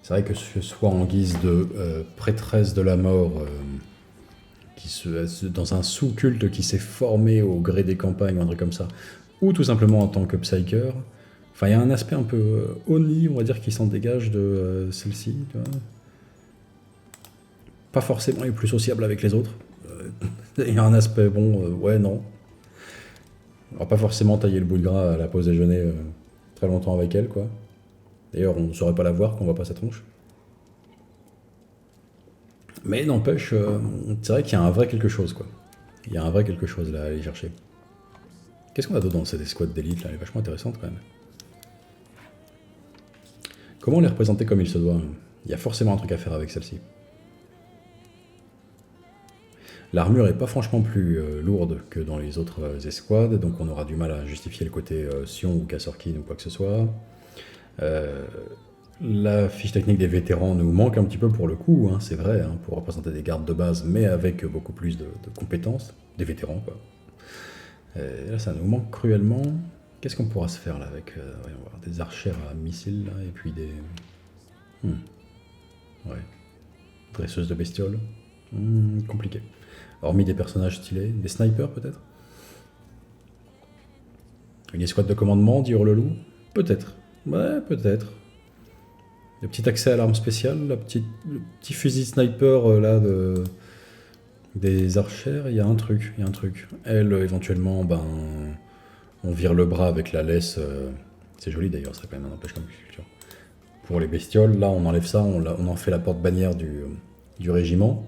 C'est vrai que ce soit en guise de prêtresse de la mort, dans un sous-culte qui s'est formé au gré des campagnes ou un truc comme ça, ou tout simplement en tant que Psyker, enfin il y a un aspect un peu Oni, on va dire, qui s'en dégage de celle-ci. Tu vois. Pas forcément les plus sociables avec les autres. Il y a un aspect ouais, non. Alors pas forcément tailler le bout de gras à la pause déjeuner très longtemps avec elle, quoi. D'ailleurs, on ne saurait pas la voir quand on voit pas sa tronche. Mais n'empêche, c'est vrai qu'il y a un vrai quelque chose, quoi. Il y a un vrai quelque chose là à aller chercher. Qu'est-ce qu'on a d'autre dans cette escouade d'élite là? Elle est vachement intéressante quand même. Comment les représenter comme il se doit? Il y a forcément un truc à faire avec celle-ci. L'armure est pas franchement plus lourde que dans les autres escouades, donc on aura du mal à justifier le côté Sion ou Kassurkin ou quoi que ce soit. La fiche technique des vétérans nous manque un petit peu pour le coup, hein, c'est vrai, hein, pour représenter des gardes de base, mais avec beaucoup plus de compétences, des vétérans, quoi. Et là, ça nous manque cruellement. Qu'est-ce qu'on pourra se faire là avec voyons voir, des archères à missiles, là, et puis des... Ouais. Dresseuses de bestioles. Compliqué. Hormis des personnages stylés, des snipers peut-être. Une escouade de commandement, dit Hurleloup. Peut-être. Ouais, peut-être. Le petit accès à l'arme spéciale, le petit fusil sniper là des archères, il y a un truc. Elle, éventuellement, on vire le bras avec la laisse. C'est joli d'ailleurs, ça quand même un empêche comme culture. Pour les bestioles, là on enlève ça, on en fait la porte-bannière du régiment.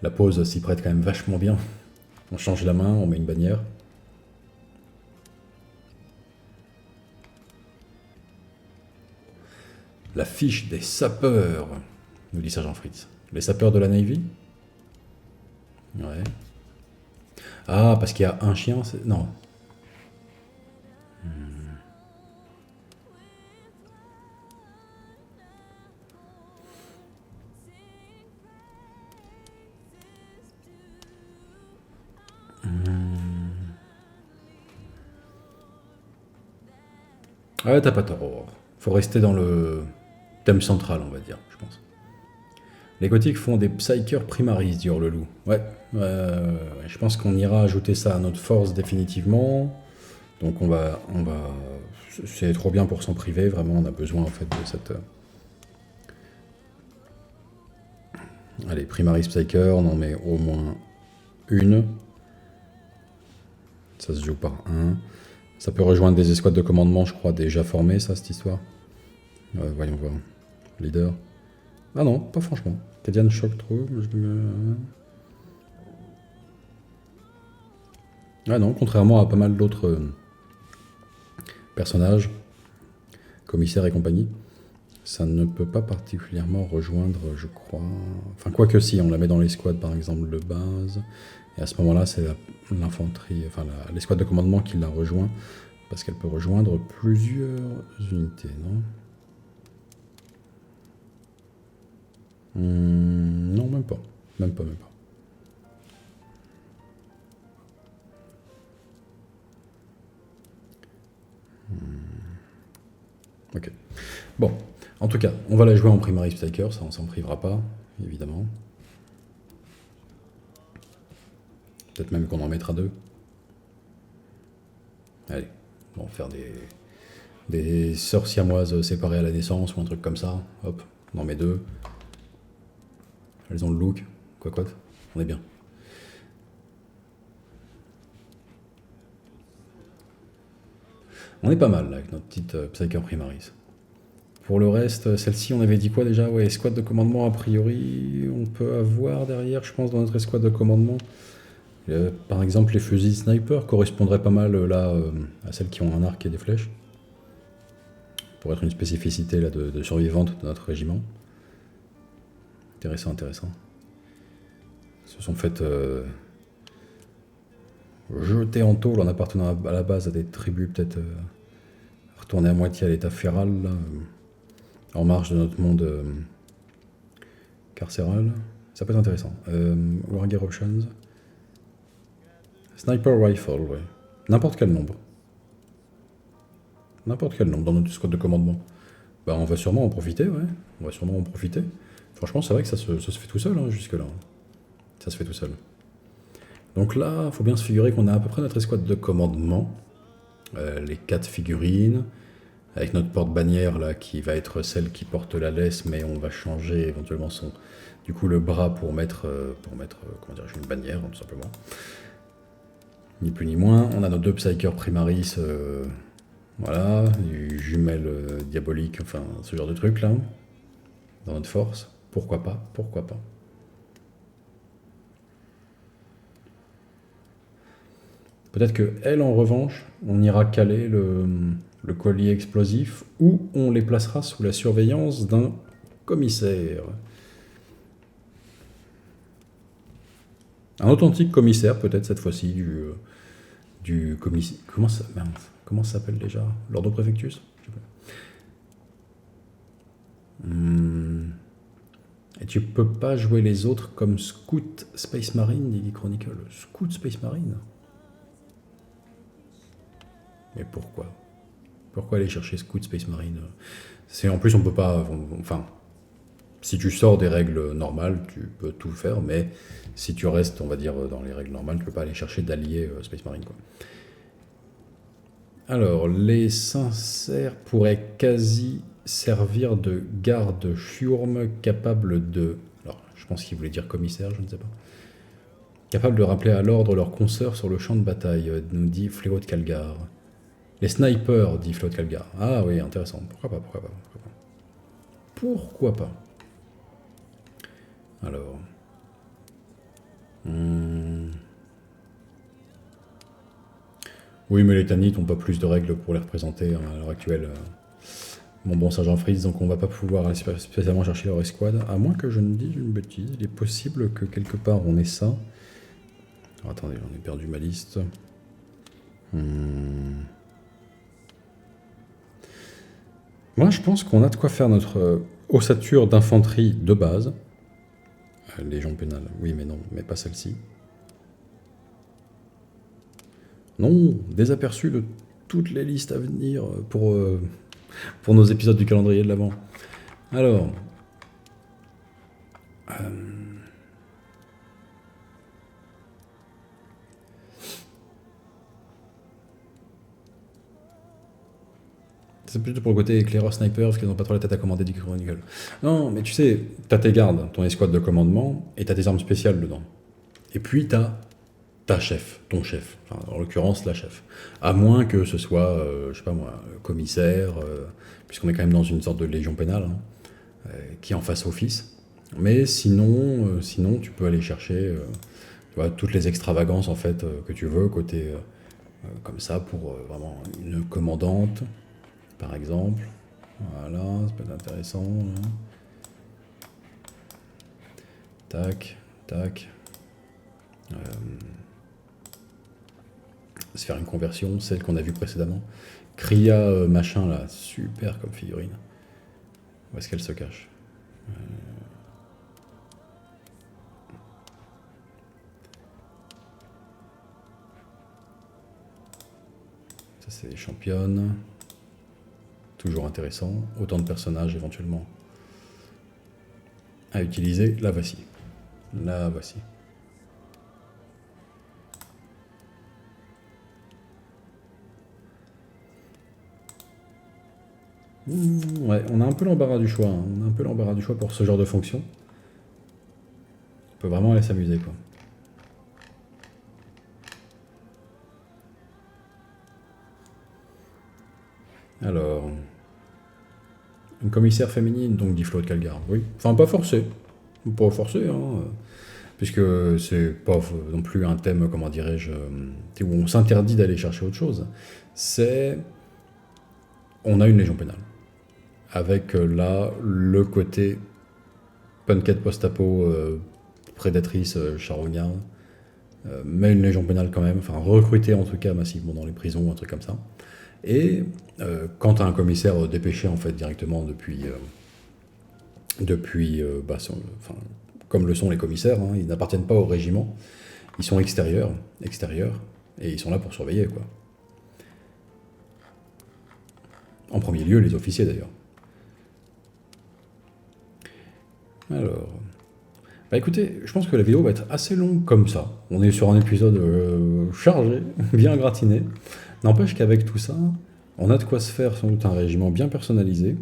La pose s'y prête quand même vachement bien. On change la main, on met une bannière. La fiche des sapeurs, nous dit Sergent Fritz. Les sapeurs de la Navy? Ouais. Ah, parce qu'il y a un chien, c'est... Non. Ouais, t'as pas tort. Faut rester dans le thème central, on va dire, je pense. Les gothiques font des psychers primaris, dit Hurleloup. Ouais, je pense qu'on ira ajouter ça à notre force définitivement. Donc on va... C'est trop bien pour s'en priver, vraiment, on a besoin en fait de cette... Allez, primaris psycher, on en met au moins une. Ça se joue par 1. Ça peut rejoindre des escouades de commandement, je crois, déjà formées, ça, cette histoire. Voyons voir. Leader. Ah non, pas franchement. Cadian Shock Troop. Ah non, contrairement à pas mal d'autres personnages, commissaires et compagnie, ça ne peut pas particulièrement rejoindre, je crois... Enfin, quoi que si, on la met dans l'escouade, par exemple, de base, et à ce moment-là, c'est l'infanterie, enfin, l'escouade de commandement qui la rejoint, parce qu'elle peut rejoindre plusieurs unités, non? Non, même pas. Même pas. Ok. Bon, en tout cas, on va la jouer en Primaris Psyker, ça on s'en privera pas, évidemment. Peut-être même qu'on en mettra 2. Allez, on va faire des sœurs siamoises séparées à la naissance ou un truc comme ça. Hop, on en met 2. Elles ont le look, quoi, on est bien. On est pas mal là avec notre petite Psyker Primaris. Pour le reste, celle-ci, on avait dit quoi déjà? Ouais, escouade de commandement, a priori, on peut avoir derrière, je pense, dans notre escouade de commandement. Par exemple, les fusils sniper correspondraient pas mal là à celles qui ont un arc et des flèches. Pour être une spécificité là, de survivante de notre régiment. Intéressant. Se sont faites jeter en tôle en appartenant à la base à des tribus peut-être retournées à moitié à l'état féral, là, en marge de notre monde carcéral. Ça peut être intéressant. Wargear Options. Sniper Rifle, ouais. N'importe quel nombre. N'importe quel nombre dans notre squad de commandement. Bah on va sûrement en profiter, ouais. On va sûrement en profiter. Franchement, c'est vrai que ça se fait tout seul, hein, jusque-là. Ça se fait tout seul. Donc là, il faut bien se figurer qu'on a à peu près notre escouade de commandement. Les 4 figurines, avec notre porte-bannière là, qui va être celle qui porte la laisse, mais on va changer éventuellement du coup le bras pour mettre comment dire, une bannière, tout simplement. Ni plus ni moins. On a nos 2 Psyker Primaris, voilà, du jumelle diabolique, enfin ce genre de truc là, dans notre force. Pourquoi pas. Peut-être que elle, en revanche, on ira caler le collier explosif ou on les placera sous la surveillance d'un commissaire. Un authentique commissaire, peut-être cette fois-ci, du commissaire... Comment ça s'appelle déjà? L'ordre préfectus? Et tu peux pas jouer les autres comme Scout Space Marine, dit Chronicle. Scout Space Marine? Mais pourquoi? Pourquoi aller chercher Scout Space Marine? En plus, on peut pas... Enfin, si tu sors des règles normales, tu peux tout faire, mais si tu restes, on va dire, dans les règles normales, tu peux pas aller chercher d'alliés Space Marine, quoi. Alors, les sincères pourraient quasi servir de garde Shurm capable de... Alors, je pense qu'il voulait dire commissaire, je ne sais pas. Capable de rappeler à l'ordre leurs consoeurs sur le champ de bataille, nous dit Fléau de Calgar. Les snipers, dit Fléau de Calgar. Ah oui, intéressant. Pourquoi pas. Alors... Oui, mais les Tannites n'ont pas plus de règles pour les représenter à l'heure actuelle. Mon bon sergent Fritz, donc on va pas pouvoir aller spécialement chercher leur escouade, à moins que je ne dise une bêtise. Il est possible que quelque part on ait ça. Alors, attendez, j'en ai perdu ma liste. Moi, je pense qu'on a de quoi faire notre ossature d'infanterie de base. Légion pénale, oui, mais non, mais pas celle-ci. Non, désaperçu de toutes les listes à venir pour nos épisodes du calendrier de l'Avent. Alors... C'est plutôt pour le côté éclaireur sniper, parce qu'ils n'ont pas trop la tête à commander du Chronicle. Non, mais tu sais, t'as tes gardes, ton escouade de commandement, et t'as tes armes spéciales dedans. Et puis t'as ta chef, ton chef, enfin, en l'occurrence la chef. À moins que ce soit, je sais pas moi, commissaire, puisqu'on est quand même dans une sorte de légion pénale, hein, qui en fasse office. Mais sinon tu peux aller chercher tu vois, toutes les extravagances en fait que tu veux, côté comme ça, pour vraiment une commandante, par exemple. Voilà, ça peut être intéressant. Là. Tac, tac. Se faire une conversion, celle qu'on a vue précédemment. Cria machin là, super comme figurine. Où est-ce qu'elle se cache? Ça c'est les championnes. Toujours intéressant. Autant de personnages éventuellement à utiliser. La voici. La voici. Ouais, on a un peu l'embarras du choix. Hein. On a un peu l'embarras du choix pour ce genre de fonction. On peut vraiment aller s'amuser, quoi. Alors, une commissaire féminine, donc dit Flo de Calgar. Oui, enfin pas forcé. Pas forcé, hein. Puisque c'est pas non plus un thème, comment dirais-je, où on s'interdit d'aller chercher autre chose. C'est... On a une légion pénale. Avec là, le côté punkette post-apo, prédatrice, charognarde, mais une légion pénale quand même, enfin recrutée en tout cas massivement dans les prisons, un truc comme ça. Et quand tu as un commissaire dépêché en fait directement depuis comme le sont les commissaires, hein, ils n'appartiennent pas au régiment, ils sont extérieurs, et ils sont là pour surveiller, quoi. En premier lieu, les officiers d'ailleurs. Alors, bah écoutez, je pense que la vidéo va être assez longue comme ça. On est sur un épisode chargé, bien gratiné. N'empêche qu'avec tout ça, on a de quoi se faire sans doute un régiment bien personnalisé.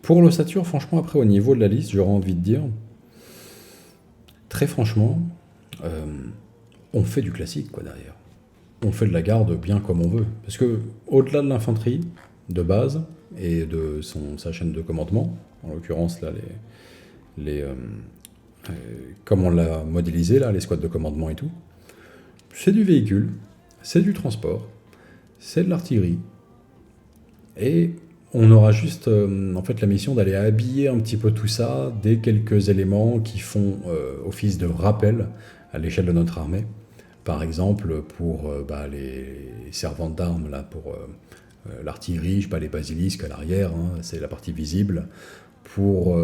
Pour l'ossature, franchement, après, au niveau de la liste, j'aurais envie de dire, très franchement, on fait du classique, quoi, derrière. On fait de la garde bien comme on veut. Parce que, au-delà de l'infanterie, de base, et de sa chaîne de commandement, en l'occurrence, là, comme on l'a modélisé, là, les squads de commandement et tout, c'est du véhicule, c'est du transport, c'est de l'artillerie, et on aura juste en fait la mission d'aller habiller un petit peu tout ça des quelques éléments qui font office de rappel à l'échelle de notre armée. Par exemple, pour les servantes d'armes, là, pour l'artillerie, je sais pas, les basilisques à l'arrière, hein, c'est la partie visible. Pour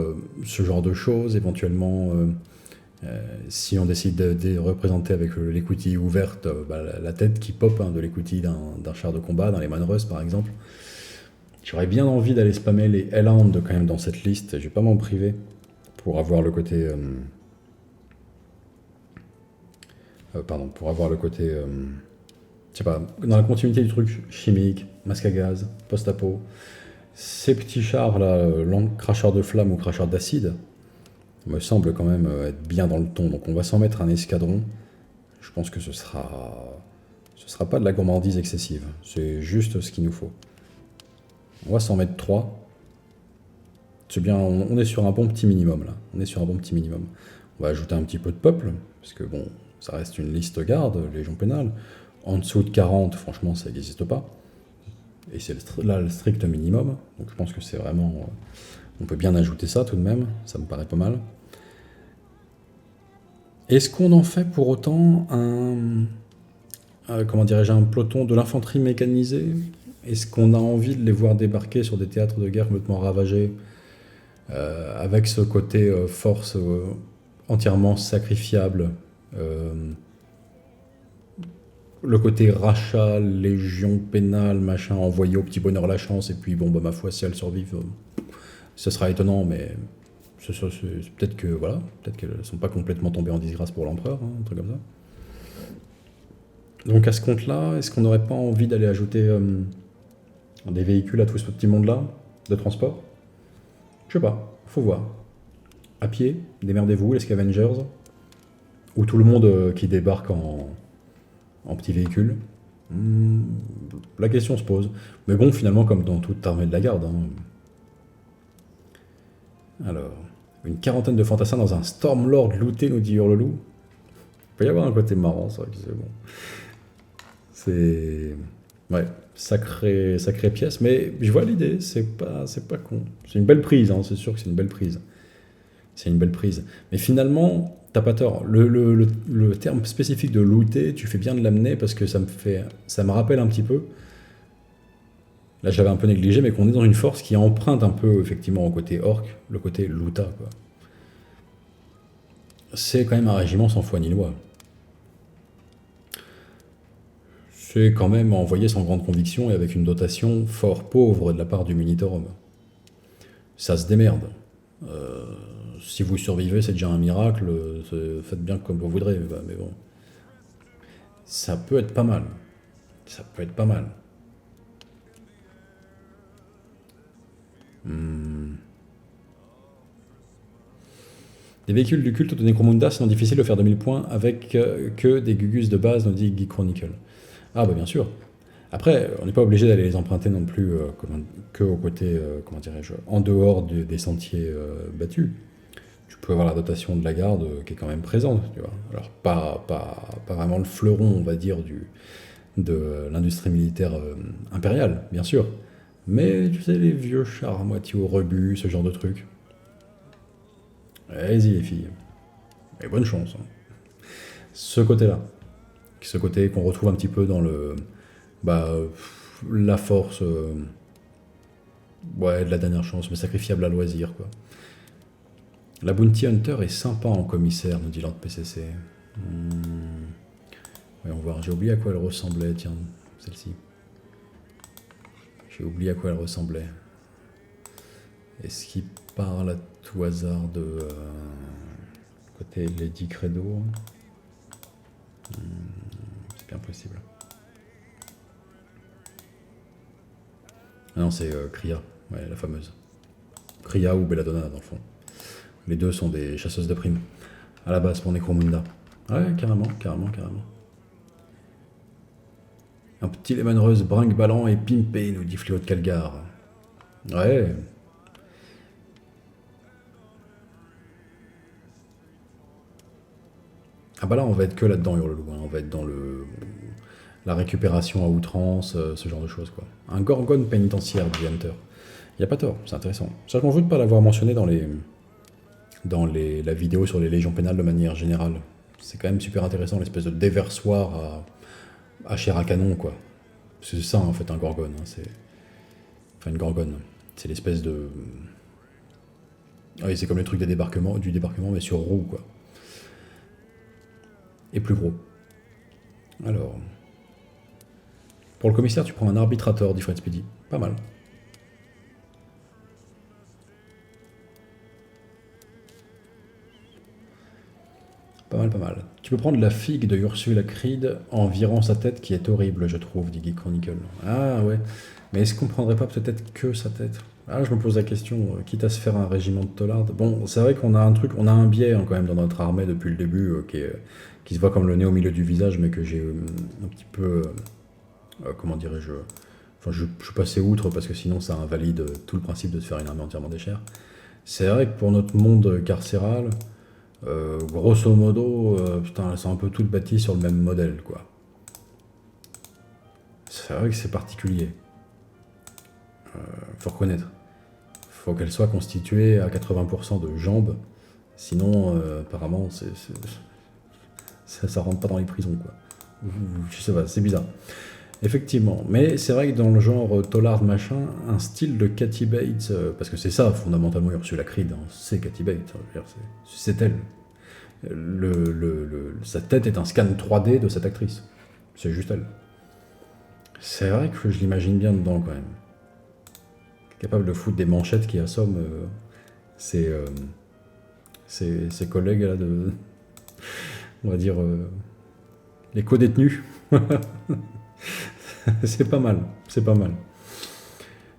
ce genre de choses, éventuellement, si on décide de représenter avec l'écoutille ouverte, la tête qui pop de l'écoutille d'un char de combat, dans les Manrus par exemple. J'aurais bien envie d'aller spammer les Hellhound quand même dans cette liste, je vais pas m'en priver, pour avoir le côté... je sais pas, dans la continuité du truc chimique, masque à gaz, post-apo, ces petits chars là, cracheurs de flammes ou cracheurs d'acide, me semble quand même être bien dans le ton. Donc on va s'en mettre un escadron. Je pense que ce sera pas de la gourmandise excessive. C'est juste ce qu'il nous faut. On va s'en mettre 3. C'est bien, on est sur un bon petit minimum là. On va ajouter un petit peu de peuple, parce que bon, ça reste une liste garde, légion pénale. En dessous de 40, franchement, ça n'existe pas. Et c'est là le strict minimum. Donc je pense que c'est vraiment... on peut bien ajouter ça tout de même. Ça me paraît pas mal. Est-ce qu'on en fait pour autant un peloton de l'infanterie mécanisée? Est-ce qu'on a envie de les voir débarquer sur des théâtres de guerre complètement ravagés, avec ce côté force entièrement sacrifiable, le côté rachat, légion pénale, machin, envoyé au petit bonheur la chance, et puis bon, ma foi, si elles survivent, ce sera étonnant, mais peut-être qu'elles ne sont pas complètement tombées en disgrâce pour l'empereur, hein, un truc comme ça. Donc à ce compte-là, est-ce qu'on n'aurait pas envie d'aller ajouter des véhicules à tout ce petit monde-là, de transport? Je sais pas, faut voir. À pied, démerdez-vous, les scavengers. ou tout le monde qui débarque en petit véhicule. La question se pose. Mais bon, finalement, comme dans toute armée de la garde. Hein. Alors, une quarantaine de fantassins dans un Stormlord looté, nous dit Hurlelou. Il peut y avoir un côté marrant, c'est vrai que c'est bon. C'est... Ouais, sacrée pièce, mais je vois l'idée, c'est pas con. C'est une belle prise, hein, c'est sûr que c'est une belle prise. C'est une belle prise. Mais finalement, t'as pas tort. Le terme spécifique de looter, tu fais bien de l'amener parce que ça me rappelle un petit peu. Là, j'avais un peu négligé, mais qu'on est dans une force qui emprunte un peu, effectivement, au côté orc, le côté loota, quoi. C'est quand même un régiment sans foi ni loi. C'est quand même envoyé sans grande conviction et avec une dotation fort pauvre de la part du Munitorum. Ça se démerde. Si vous survivez, c'est déjà un miracle. Faites bien comme vous voudrez, mais bon. Ça peut être pas mal. Ça peut être pas mal. Les véhicules du culte de Necromunda sont difficiles de faire 2000 points avec que des gugus de base, nous dit Geek Chronicle. Ah bah bien sûr. Après, on n'est pas obligé d'aller les emprunter non plus que au côté, comment dirais-je, en dehors des sentiers battus. Tu peux avoir la dotation de la garde qui est quand même présente, tu vois. Alors pas vraiment le fleuron, on va dire, de l'industrie militaire impériale, bien sûr. Mais tu sais, les vieux chars à moitié au rebut, ce genre de trucs. Allez-y les filles. Et bonne chance. Hein. Ce côté-là. Ce côté qu'on retrouve un petit peu dans la force de la dernière chance, mais sacrifiable à loisir, quoi. La Bounty Hunter est sympa en commissaire, nous dit Lord PCC. Voyons voir, j'ai oublié à quoi elle ressemblait, tiens, celle-ci. J'ai oublié à quoi elle ressemblait. Est-ce qu'il parle à tout hasard de côté Lady Credo? C'est bien possible. Ah non, c'est Kria, ouais, la fameuse. Kria ou Belladonna, dans le fond. Les deux sont des chasseuses de primes. À la base, pour Necromunda. Ouais, carrément. Un petit Lemonreuse brinque-ballant et pimpé, nous dit Fléau de Calgar. Ouais. Ah bah là, on va être que là-dedans, Hurlelou. Hein. On va être dans la récupération à outrance, ce genre de choses, quoi. Un Gorgone pénitentiaire, dit Hunter. Y a pas tort, c'est intéressant. Ça, je m'en veux de pas l'avoir mentionné dans la vidéo sur les légions pénales de manière générale. C'est quand même super intéressant, l'espèce de déversoir à chair à canon, quoi. C'est ça, en fait, un Gorgone. Hein. Enfin, une Gorgone. C'est l'espèce de... Ah oui, c'est comme le truc du débarquement, mais sur roue, quoi. Et plus gros. Alors... Pour le commissaire, tu prends un arbitrateur, dit Fred Speedy. Pas mal. Pas mal. Tu peux prendre la figue de Ursula Creed en virant sa tête, qui est horrible, je trouve, dit Geek Chronicle. Ah ouais. Mais est-ce qu'on prendrait pas peut-être que sa tête? Ah, je me pose la question, quitte à se faire un régiment de tollards. Bon, c'est vrai qu'on a un biais hein, quand même dans notre armée depuis le début, qui se voit comme le nez au milieu du visage, mais que j'ai un petit peu... comment dirais-je... Enfin, je suis passé outre parce que sinon ça invalide tout le principe de se faire une armée entièrement des chairs. C'est vrai que pour notre monde carcéral... grosso modo, elles sont un peu toutes bâties sur le même modèle, quoi. C'est vrai que c'est particulier. Faut reconnaître. Faut qu'elles soient constituées à 80% de jambes, sinon, apparemment, ça rentre pas dans les prisons, quoi. Je sais pas, c'est bizarre. Effectivement, mais c'est vrai que dans le genre Tollard machin, un style de Kathy Bates, parce que c'est ça fondamentalement Ursula Creed, hein, c'est Kathy Bates, c'est elle. Sa tête est un scan 3D de cette actrice, c'est juste elle. C'est vrai que je l'imagine bien dedans quand même. Capable de foutre des manchettes qui assomment ses collègues là de, on va dire, les co-détenus. C'est pas mal.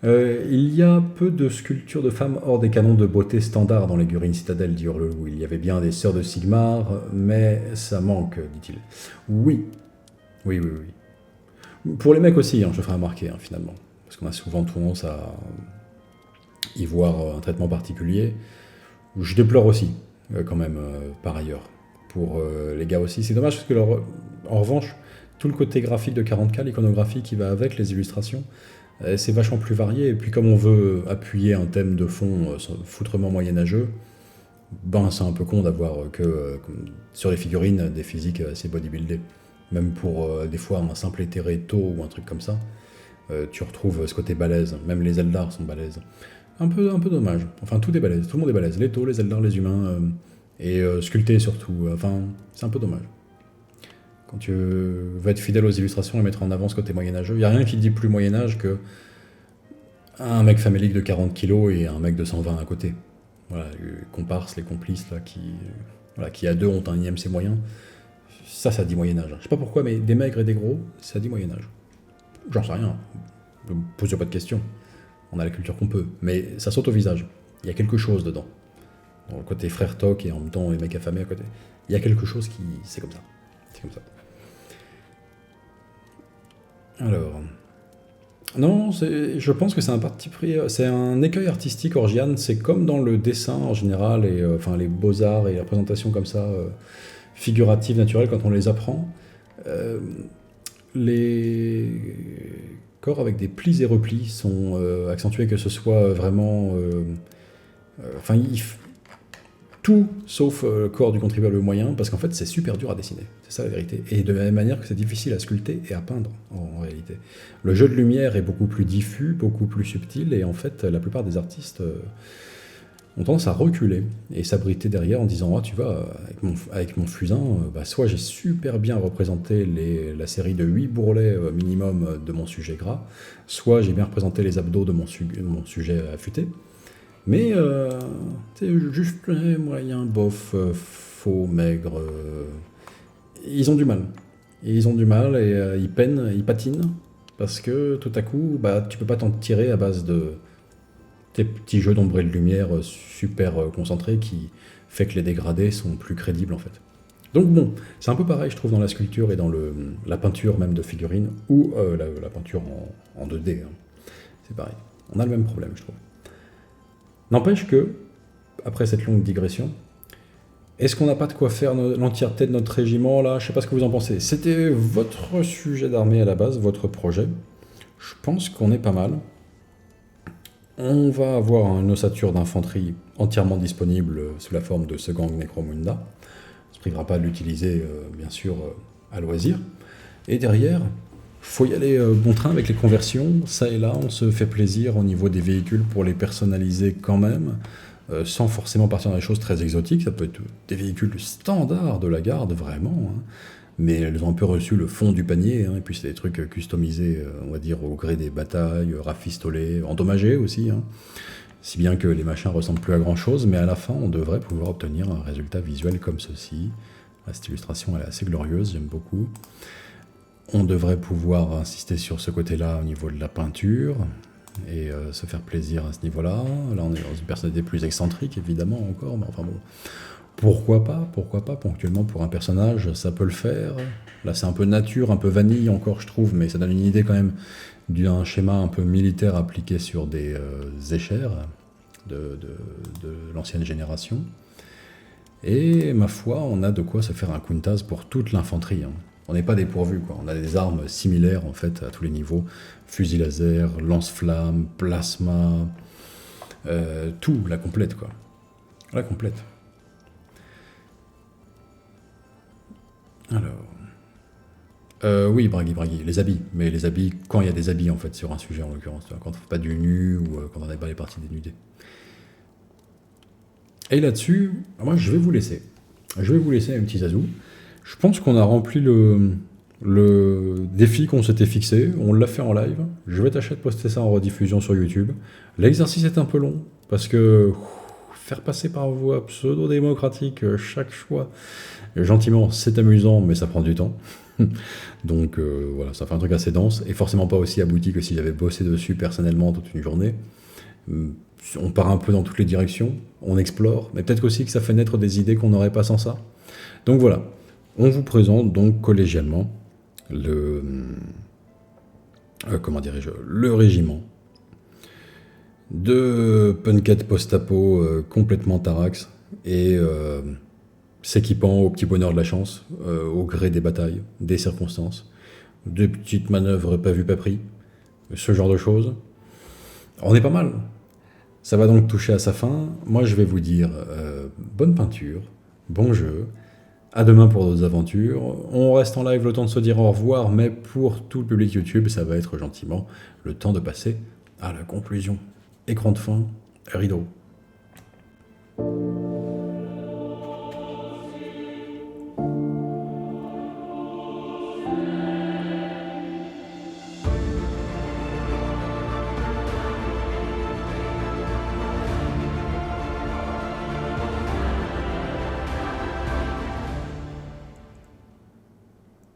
Il y a peu de sculptures de femmes hors des canons de beauté standard dans les Gurine Citadel, dit Hurlelou. Il y avait bien des sœurs de Sigmar, mais ça manque, dit-il. Oui. Oui, oui, oui. Pour les mecs aussi, hein, je ferai remarquer, hein, finalement. Parce qu'on a souvent tendance à y voir un traitement particulier. Je déplore aussi, quand même, par ailleurs. Pour les gars aussi. C'est dommage parce que, en revanche, tout le côté graphique de 40K, l'iconographie qui va avec les illustrations, c'est vachement plus varié. Et puis comme on veut appuyer un thème de fond foutrement moyenâgeux, ben c'est un peu con d'avoir que sur les figurines des physiques assez bodybuildées. Même pour des fois un simple Ethereto ou un truc comme ça, tu retrouves ce côté balèze. Même les Eldar sont balèzes. Un peu dommage. Enfin tout est balèze, tout le monde est balèze. Les Tau, les Eldar, les humains, et sculptés surtout. Enfin c'est un peu dommage. Quand tu veux être fidèle aux illustrations et mettre en avant ce côté moyenâgeux, il n'y a rien qui dit plus moyenâge que un mec famélique de 40 kilos et un mec de 120 à côté. Voilà, les comparses, les complices là, qui à deux ont un IMC moyen, ça dit moyenâge. Je sais pas pourquoi, mais des maigres et des gros, ça dit moyenâge. J'en sais rien, ne me posez pas de questions. On a la culture qu'on peut, mais ça saute au visage. Il y a quelque chose dedans. Dans le côté frère toc et en même temps les mecs affamés à côté. Il y a quelque chose qui... c'est comme ça. C'est comme ça. Alors... Non, je pense que c'est un parti pris, c'est un écueil artistique Orgiane, c'est comme dans le dessin en général, et enfin les beaux-arts et la présentation comme ça, figurative, naturelle, quand on les apprend, les corps avec des plis et replis sont accentués, que ce soit vraiment... enfin, tout sauf le corps du contribuable moyen, parce qu'en fait c'est super dur à dessiner, c'est ça la vérité, et de la même manière que c'est difficile à sculpter et à peindre en réalité. Le jeu de lumière est beaucoup plus diffus, beaucoup plus subtil, et en fait la plupart des artistes ont tendance à reculer et s'abriter derrière en disant « Ah tu vois, avec mon fusain, soit j'ai super bien représenté la série de 8 bourrelets minimum de mon sujet gras, soit j'ai bien représenté les abdos de mon sujet affûté, mais c'est juste moyen, bof, faux, maigre. Ils ont du mal. Et ils ont du mal et ils peinent, ils patinent. Parce que tout à coup, tu peux pas t'en tirer à base de tes petits jeux d'ombre et de lumière super concentrés qui fait que les dégradés sont plus crédibles en fait. Donc bon, c'est un peu pareil je trouve dans la sculpture et dans la peinture même de figurines ou la peinture en 2D. Hein. C'est pareil. On a le même problème je trouve. N'empêche que, après cette longue digression, est-ce qu'on n'a pas de quoi faire l'entièreté de notre régiment là? Je sais pas ce que vous en pensez. C'était votre sujet d'armée à la base, votre projet. Je pense qu'on est pas mal. On va avoir une ossature d'infanterie entièrement disponible sous la forme de ce gang Necromunda. On ne se privera pas de l'utiliser, bien sûr, à loisir. Et derrière, faut y aller bon train avec les conversions. Ça et là, on se fait plaisir au niveau des véhicules pour les personnaliser quand même, sans forcément partir dans des choses très exotiques. Ça peut être des véhicules standards de la garde, vraiment. Hein. Mais elles ont un peu reçu le fond du panier, hein, et puis c'est des trucs customisés, on va dire, au gré des batailles, rafistolés, endommagés aussi, hein. Si bien que les machins ressemblent plus à grand chose, mais à la fin, on devrait pouvoir obtenir un résultat visuel comme ceci. Cette illustration, elle est assez glorieuse, j'aime beaucoup. On devrait pouvoir insister sur ce côté-là au niveau de la peinture, et se faire plaisir à ce niveau-là. Là, on est dans une personnalité plus excentrique, évidemment, encore, mais enfin bon... Pourquoi pas, ponctuellement pour un personnage, ça peut le faire. Là c'est un peu nature, un peu vanille encore je trouve, mais ça donne une idée quand même d'un schéma un peu militaire appliqué sur des échères de l'ancienne génération. Et ma foi, on a de quoi se faire un Countaz pour toute l'infanterie. Hein. On n'est pas dépourvu, quoi. On a des armes similaires en fait à tous les niveaux. Fusil laser, lance-flamme, plasma, tout, la complète quoi. La complète. Alors... oui, Braggy, les habits. Mais les habits, quand il y a des habits, en fait, sur un sujet, en l'occurrence. Quand on fait pas du nu, ou quand on n'a pas les parties dénudées. Et là-dessus, moi, je vais vous laisser. Je vais vous laisser un petit zazou. Je pense qu'on a rempli le défi qu'on s'était fixé. On l'a fait en live. Je vais tâcher de poster ça en rediffusion sur YouTube. L'exercice est un peu long, parce que... faire passer par voie pseudo-démocratique chaque choix, gentiment, c'est amusant, mais ça prend du temps. Donc voilà, ça fait un truc assez dense, et forcément pas aussi abouti que si j'avais bossé dessus personnellement toute une journée. On part un peu dans toutes les directions, on explore, mais peut-être aussi que ça fait naître des idées qu'on n'aurait pas sans ça. Donc voilà, on vous présente donc collégialement le régiment de punkettes post-apo complètement tarax et s'équipant au petit bonheur de la chance, au gré des batailles, des circonstances, des petites manœuvres pas vues pas pris, ce genre de choses. On est pas mal. Ça va donc toucher à sa fin. Moi je vais vous dire bonne peinture, bon jeu, à demain pour d'autres aventures. On reste en live le temps de se dire au revoir, mais pour tout le public YouTube, ça va être gentiment le temps de passer à la conclusion. Écran de fin, rideau.